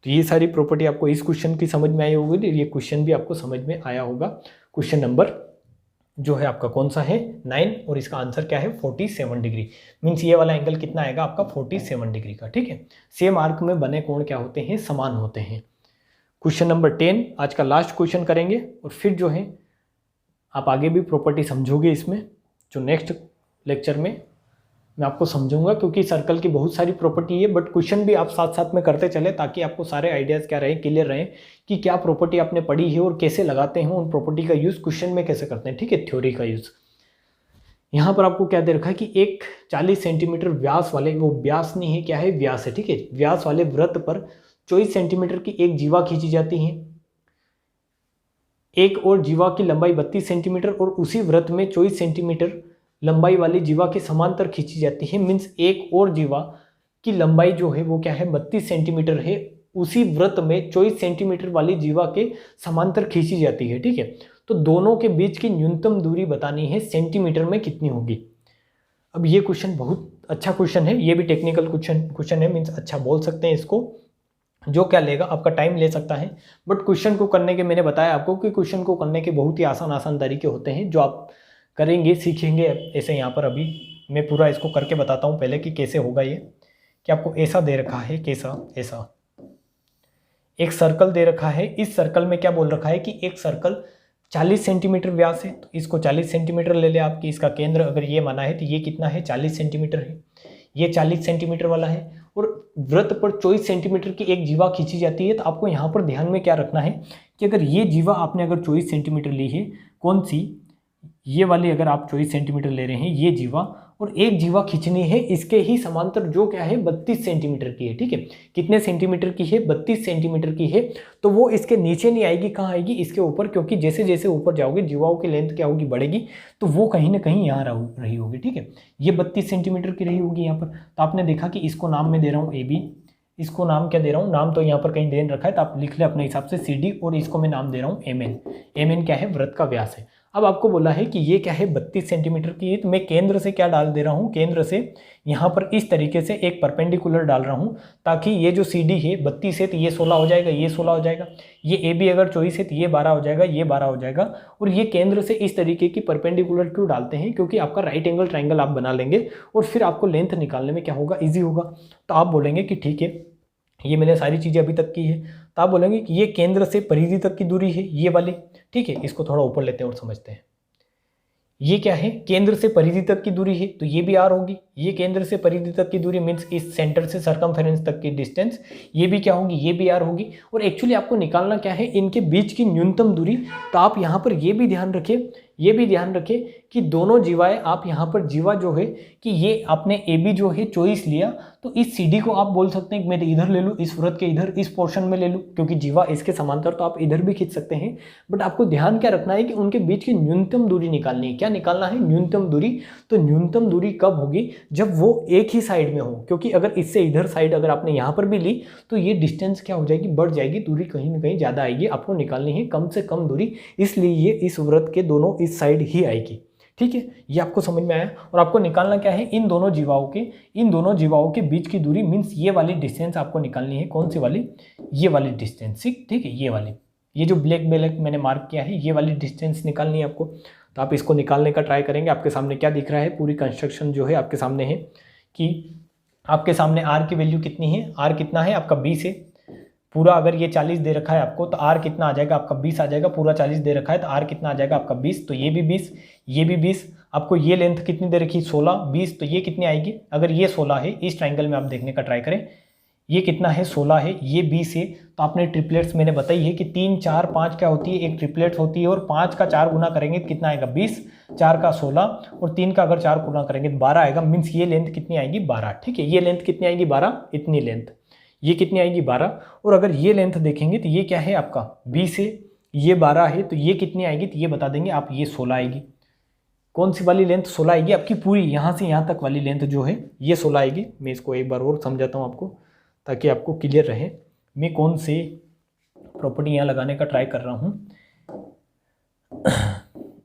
तो ये सारी प्रॉपर्टी आपको इस क्वेश्चन की समझ में आई होगी, ये क्वेश्चन भी आपको समझ में आया होगा। क्वेश्चन नंबर जो है आपका कौन सा है 9, और इसका आंसर क्या है 47 डिग्री, मीन्स ये वाला एंगल कितना आएगा आपका 47 डिग्री का, ठीक है। सेम आर्क में बने कोण क्या होते हैं, समान होते हैं। क्वेश्चन नंबर 10 आज का लास्ट क्वेश्चन करेंगे, और फिर जो है आप आगे भी प्रॉपर्टी समझोगे इसमें, जो नेक्स्ट लेक्चर में मैं आपको समझूंगा, क्योंकि सर्कल की बहुत सारी प्रॉपर्टी है, बट क्वेश्चन भी आप साथ साथ में करते चले, ताकि आपको सारे आइडियाज़ क्या रहे, क्लियर रहे कि क्या प्रॉपर्टी आपने पढ़ी है और कैसे लगाते हैं, उन प्रॉपर्टी का यूज़ क्वेश्चन में कैसे करते हैं, ठीक है, थ्योरी का यूज़। यहाँ पर आपको क्या दे रखा है कि एक 40 सेंटीमीटर व्यास वाले, वो व्यास नहीं है, क्या है, व्यास है, ठीक है, व्यास वाले वृत्त पर 24 सेंटीमीटर की एक जीवा खींची जाती है, एक और जीवा की लंबाई 32 सेंटीमीटर, और उसी वृत्त में 24 सेंटीमीटर लंबाई वाली जीवा के समांतर खींची जाती है, मीन्स एक और जीवा की लंबाई जो है वो क्या है 32 सेंटीमीटर है, उसी वृत्त में 24 सेंटीमीटर वाली जीवा के समांतर खींची जाती है, ठीक है। तो दोनों के बीच की न्यूनतम दूरी बतानी है सेंटीमीटर में कितनी होगी। अब ये क्वेश्चन बहुत अच्छा क्वेश्चन है, ये भी टेक्निकल क्वेश्चन है, मीन्स अच्छा बोल सकते हैं इसको, जो क्या लेगा आपका टाइम ले सकता है, बट क्वेश्चन को करने के मैंने बताया आपको कि क्वेश्चन को करने के बहुत ही आसान तरीके होते हैं, जो आप करेंगे सीखेंगे। ऐसे यहाँ पर अभी मैं पूरा इसको करके बताता हूँ पहले कि कैसे होगा ये, कि आपको ऐसा दे रखा है, कैसा, ऐसा एक सर्कल दे रखा है, इस सर्कल में क्या बोल रखा है कि एक सर्कल 40 सेंटीमीटर व्यास है, तो इसको 40 सेंटीमीटर ले ले आपकी, इसका केंद्र अगर ये माना है तो ये कितना है 40 सेंटीमीटर है, ये 40 सेंटीमीटर वाला है, और वृत्त पर 24 सेंटीमीटर की एक जीवा खींची जाती है। तो आपको यहाँ पर ध्यान में क्या रखना है कि अगर ये जीवा आपने अगर 24 सेंटीमीटर ली है, कौन सी, ये वाली अगर आप 24 सेंटीमीटर ले रहे हैं ये जीवा, और एक जीवा खींचनी है इसके ही समांतर जो क्या है 32 सेंटीमीटर की है, ठीक है। कितने सेंटीमीटर की है, 32 सेंटीमीटर की है, तो वो इसके नीचे नहीं आएगी, कहाँ आएगी, इसके ऊपर, क्योंकि जैसे जैसे ऊपर जाओगे जीवाओं की लेंथ क्या होगी, बढ़ेगी, तो वो कहीं ना कहीं यहाँ रही होगी, ठीक है। ये 32 सेंटीमीटर की रही होगी यहाँ पर। तो आपने देखा कि इसको नाम में दे रहा हूँ AB, इसको नाम क्या दे रहा हूँ, नाम तो यहाँ पर कहीं दे रखा है, तो आप लिख ले अपने हिसाब से CD, और इसको मैं नाम दे रहा हूँ MN। MN क्या है, वृत्त का व्यास है। अब आपको बोला है कि ये क्या है 32 सेंटीमीटर की है, तो मैं केंद्र से क्या डाल दे रहा हूँ, केंद्र से यहाँ पर इस तरीके से एक परपेंडिकुलर डाल रहा हूँ, ताकि ये जो CD है 32 है तो ये 16 हो जाएगा, ये 16 हो जाएगा, ये AB अगर 24 है तो ये 12 हो जाएगा, ये 12 हो जाएगा। और ये केंद्र से इस तरीके की परपेंडिकुलर क्यों डालते हैं, क्योंकि आपका राइट एंगल ट्राइंगल आप बना लेंगे और फिर आपको लेंथ निकालने में क्या होगा, ईजी होगा। तो आप बोलेंगे कि ठीक है, ये मैंने सारी चीज़ें अभी तक की है, तो आप बोलेंगे कि ये केंद्र से परिधि तक की दूरी है, ये वाली, ठीक है। इसको थोड़ा ऊपर लेते हैं और समझते हैं। ये क्या है, केंद्र से परिधि तक की दूरी है, तो ये भी R होगी। ये केंद्र से परिधि तक की दूरी मीन्स इस सेंटर से सर्कमफेरेंस तक की डिस्टेंस, ये भी क्या होगी, ये भी R होगी। और एक्चुअली आपको निकालना क्या है, इनके बीच की न्यूनतम दूरी। तो आप यहाँ पर ये भी ध्यान रखें, ये भी ध्यान रखें कि दोनों जीवाएं, आप यहाँ पर जीवा जो है कि ये आपने AB जो है 24 लिया, तो इस CD को आप बोल सकते हैं कि मैं इधर ले लूँ, इस वृत्त के इधर इस पोर्शन में ले लूँ, क्योंकि जीवा इसके समांतर, तो आप इधर भी खींच सकते हैं। बट आपको ध्यान क्या रखना है कि उनके बीच की न्यूनतम दूरी निकालनी है। क्या निकालना है, न्यूनतम दूरी। तो न्यूनतम दूरी कब होगी, जब वो एक ही साइड में हो, क्योंकि अगर इससे इधर साइड अगर आपने यहाँ पर भी ली तो ये डिस्टेंस क्या हो जाएगी, बढ़ जाएगी, दूरी कहीं ना कहीं ज़्यादा आएगी। आपको निकालनी है कम से कम दूरी, इसलिए ये इस वृत्त के दोनों इस साइड ही आएगी, ठीक है। ये आपको समझ में आया। और आपको निकालना क्या है, इन दोनों जीवाओं के बीच की दूरी मीन्स ये वाली डिस्टेंस आपको निकालनी है। कौन सी वाली, ये वाली डिस्टेंस, ठीक है। ये वाली, ये जो ब्लैक मैंने मार्क किया है, ये वाली डिस्टेंस निकालनी है आपको। तो आप इसको निकालने का ट्राई करेंगे। आपके सामने क्या दिख रहा है, पूरी कंस्ट्रक्शन जो है आपके सामने है कि आपके सामने R की वैल्यू कितनी है, R कितना है आपका 20 है पूरा। अगर ये 40 दे रखा है आपको तो R कितना आ जाएगा आपका 20 आ जाएगा। पूरा 40 दे रखा है तो R कितना आ जाएगा आपका 20, तो ये भी 20, ये भी 20। आपको ये लेंथ कितनी दे रखी, 16, 20, तो ये कितनी आएगी, अगर ये 16 है, इस ट्राइंगल में आप देखने का ट्राई करें, ये कितना है 16 है, ये 20 है। तो आपने ट्रिपलेट्स मैंने बताई है कि 3, 4, 5 क्या होती है, एक ट्रिपलेट्स होती है, और 5 का 4 गुना करेंगे तो कितना आएगा 20, 4 का 16 और 3 का अगर 4 गुना करेंगे तो 12 आएगा। मीन्स ये लेंथ कितनी आएगी 12, ठीक है। ये लेंथ कितनी आएगी 12, इतनी लेंथ, ये कितनी आएगी 12। और अगर ये लेंथ देखेंगे तो ये क्या है आपका 20 है, ये 12 है, तो ये कितनी आएगी, तो ये बता देंगे आप, ये 16 आएगी। कौन सी वाली लेंथ, 16 आएगी आपकी पूरी, यहाँ से यहाँ तक वाली लेंथ जो है ये 16 आएगी। मैं इसको एक बार और समझाता हूँ आपको ताकि आपको क्लियर रहे मैं कौन से प्रॉपर्टी यहाँ लगाने का ट्राई कर रहा हूँ।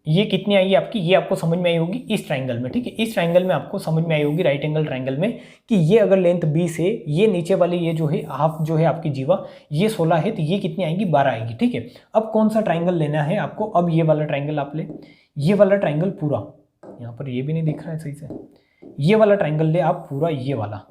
ये कितनी आई आपकी, ये आपको समझ में आई होगी इस ट्राइंगल में, ठीक है। इस ट्राइंगल में आपको समझ में आई होगी, राइट एंगल ट्राइंगल में, कि ये अगर लेंथ 20 है, ये नीचे वाली ये जो है हाफ जो है आपकी जीवा, ये 16 है, तो ये कितनी आएगी 12 आएगी, ठीक है। अब कौन सा ट्राइंगल लेना है आपको, अब ये वाला ट्राइंगल आप ले, ये वाला ट्राइंगल पूरा, यहाँ पर ये भी नहीं दिख रहा है सही से, ये वाला ट्राइंगल ले आप पूरा, ये वाला।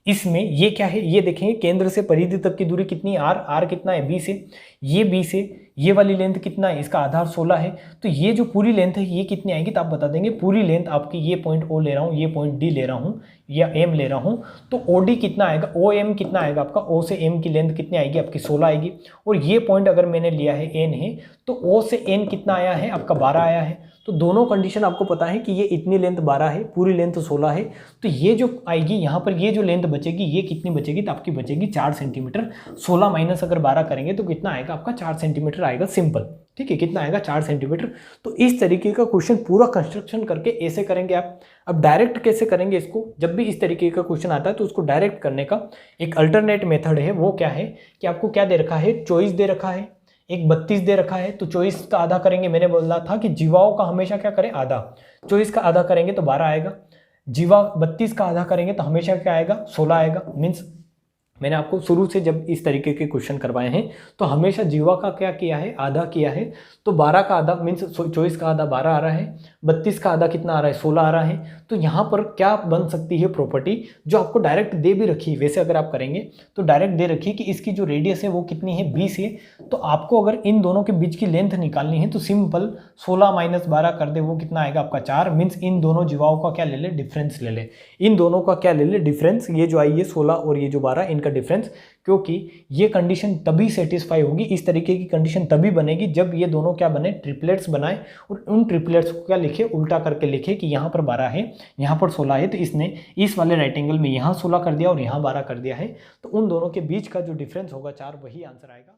इसमें ये क्या है, ये देखेंगे केंद्र से परिधि तक की दूरी कितनी, R कितना है 20 है, ये 20 है, ये वाली लेंथ कितना है, इसका आधार 16 है, तो ये जो पूरी लेंथ है ये कितनी आएगी, तो आप बता देंगे पूरी लेंथ आपकी, ये पॉइंट O ले रहा हूँ, ये पॉइंट D ले रहा हूँ या M ले रहा हूँ, तो OD कितना आएगा, OM कितना आएगा आपका, O से M की लेंथ कितनी आएगी आपकी 16 आएगी। और ये पॉइंट अगर मैंने लिया है N है, तो O से N कितना आया है आपका 12 आया है। तो दोनों कंडीशन आपको पता है कि ये इतनी लेंथ 12 है, पूरी लेंथ 16 है, तो ये जो आएगी यहाँ पर, ये जो लेंथ बचेगी ये कितनी बचेगी, तो आपकी बचेगी 4 सेंटीमीटर। 16 माइनस अगर 12 करेंगे तो कितना आएगा आपका 4 सेंटीमीटर आएगा, सिंपल, ठीक है। कितना आएगा 4 सेंटीमीटर। तो इस तरीके का क्वेश्चन पूरा कंस्ट्रक्शन करके ऐसे करेंगे आप। अब डायरेक्ट कैसे करेंगे इसको, जब भी इस तरीके का क्वेश्चन आता है तो उसको डायरेक्ट करने का एक अल्टरनेट मेथड है। वो क्या है कि आपको क्या दे रखा है, 24 दे रखा है, एक 32 दे रखा है, तो 24 का आधा करेंगे, मैंने बोला था कि जीवाओं का हमेशा क्या करें आधा, 24 का आधा करेंगे तो 12 आएगा। जीवा 32 का आधा करेंगे तो हमेशा क्या आएगा 16 आएगा। मीन्स मैंने आपको शुरू से जब इस तरीके के क्वेश्चन करवाए हैं तो हमेशा जीवा का क्या किया है, आधा किया है। तो 12 का आधा मीन्स 24 का आधा 12 आ रहा है, 32 का आधा कितना आ रहा है 16 आ रहा है। तो यहाँ पर क्या बन सकती है प्रॉपर्टी, जो आपको डायरेक्ट दे भी रखी है, वैसे अगर आप करेंगे तो डायरेक्ट दे रखी है कि इसकी जो रेडियस है वो कितनी है 20 है। तो आपको अगर इन दोनों के बीच की लेंथ निकालनी है तो सिंपल 16 माइनस 12 कर दे, वो कितना आएगा आपका 4। मीन्स इन दोनों जीवाओं का क्या ले ले, डिफरेंस ले ले। इन दोनों का क्या ले ले, डिफरेंस। ये जो आई है 16 और ये जो 12, इनका डिफरेंस। क्योंकि ये कंडीशन तभी सेटिस्फाई होगी, इस तरीके की कंडीशन तभी बनेगी जब ये दोनों क्या बने, ट्रिपलेट्स बनाए। और उन ट्रिपलेट्स को क्या लिखे, उल्टा करके लिखे कि यहाँ पर 12 है, यहाँ पर 16 है, तो इसने इस वाले राइट एंगल में यहाँ 16 कर दिया और यहाँ 12 कर दिया है। तो उन दोनों के बीच का जो डिफरेंस होगा 4, वही आंसर आएगा।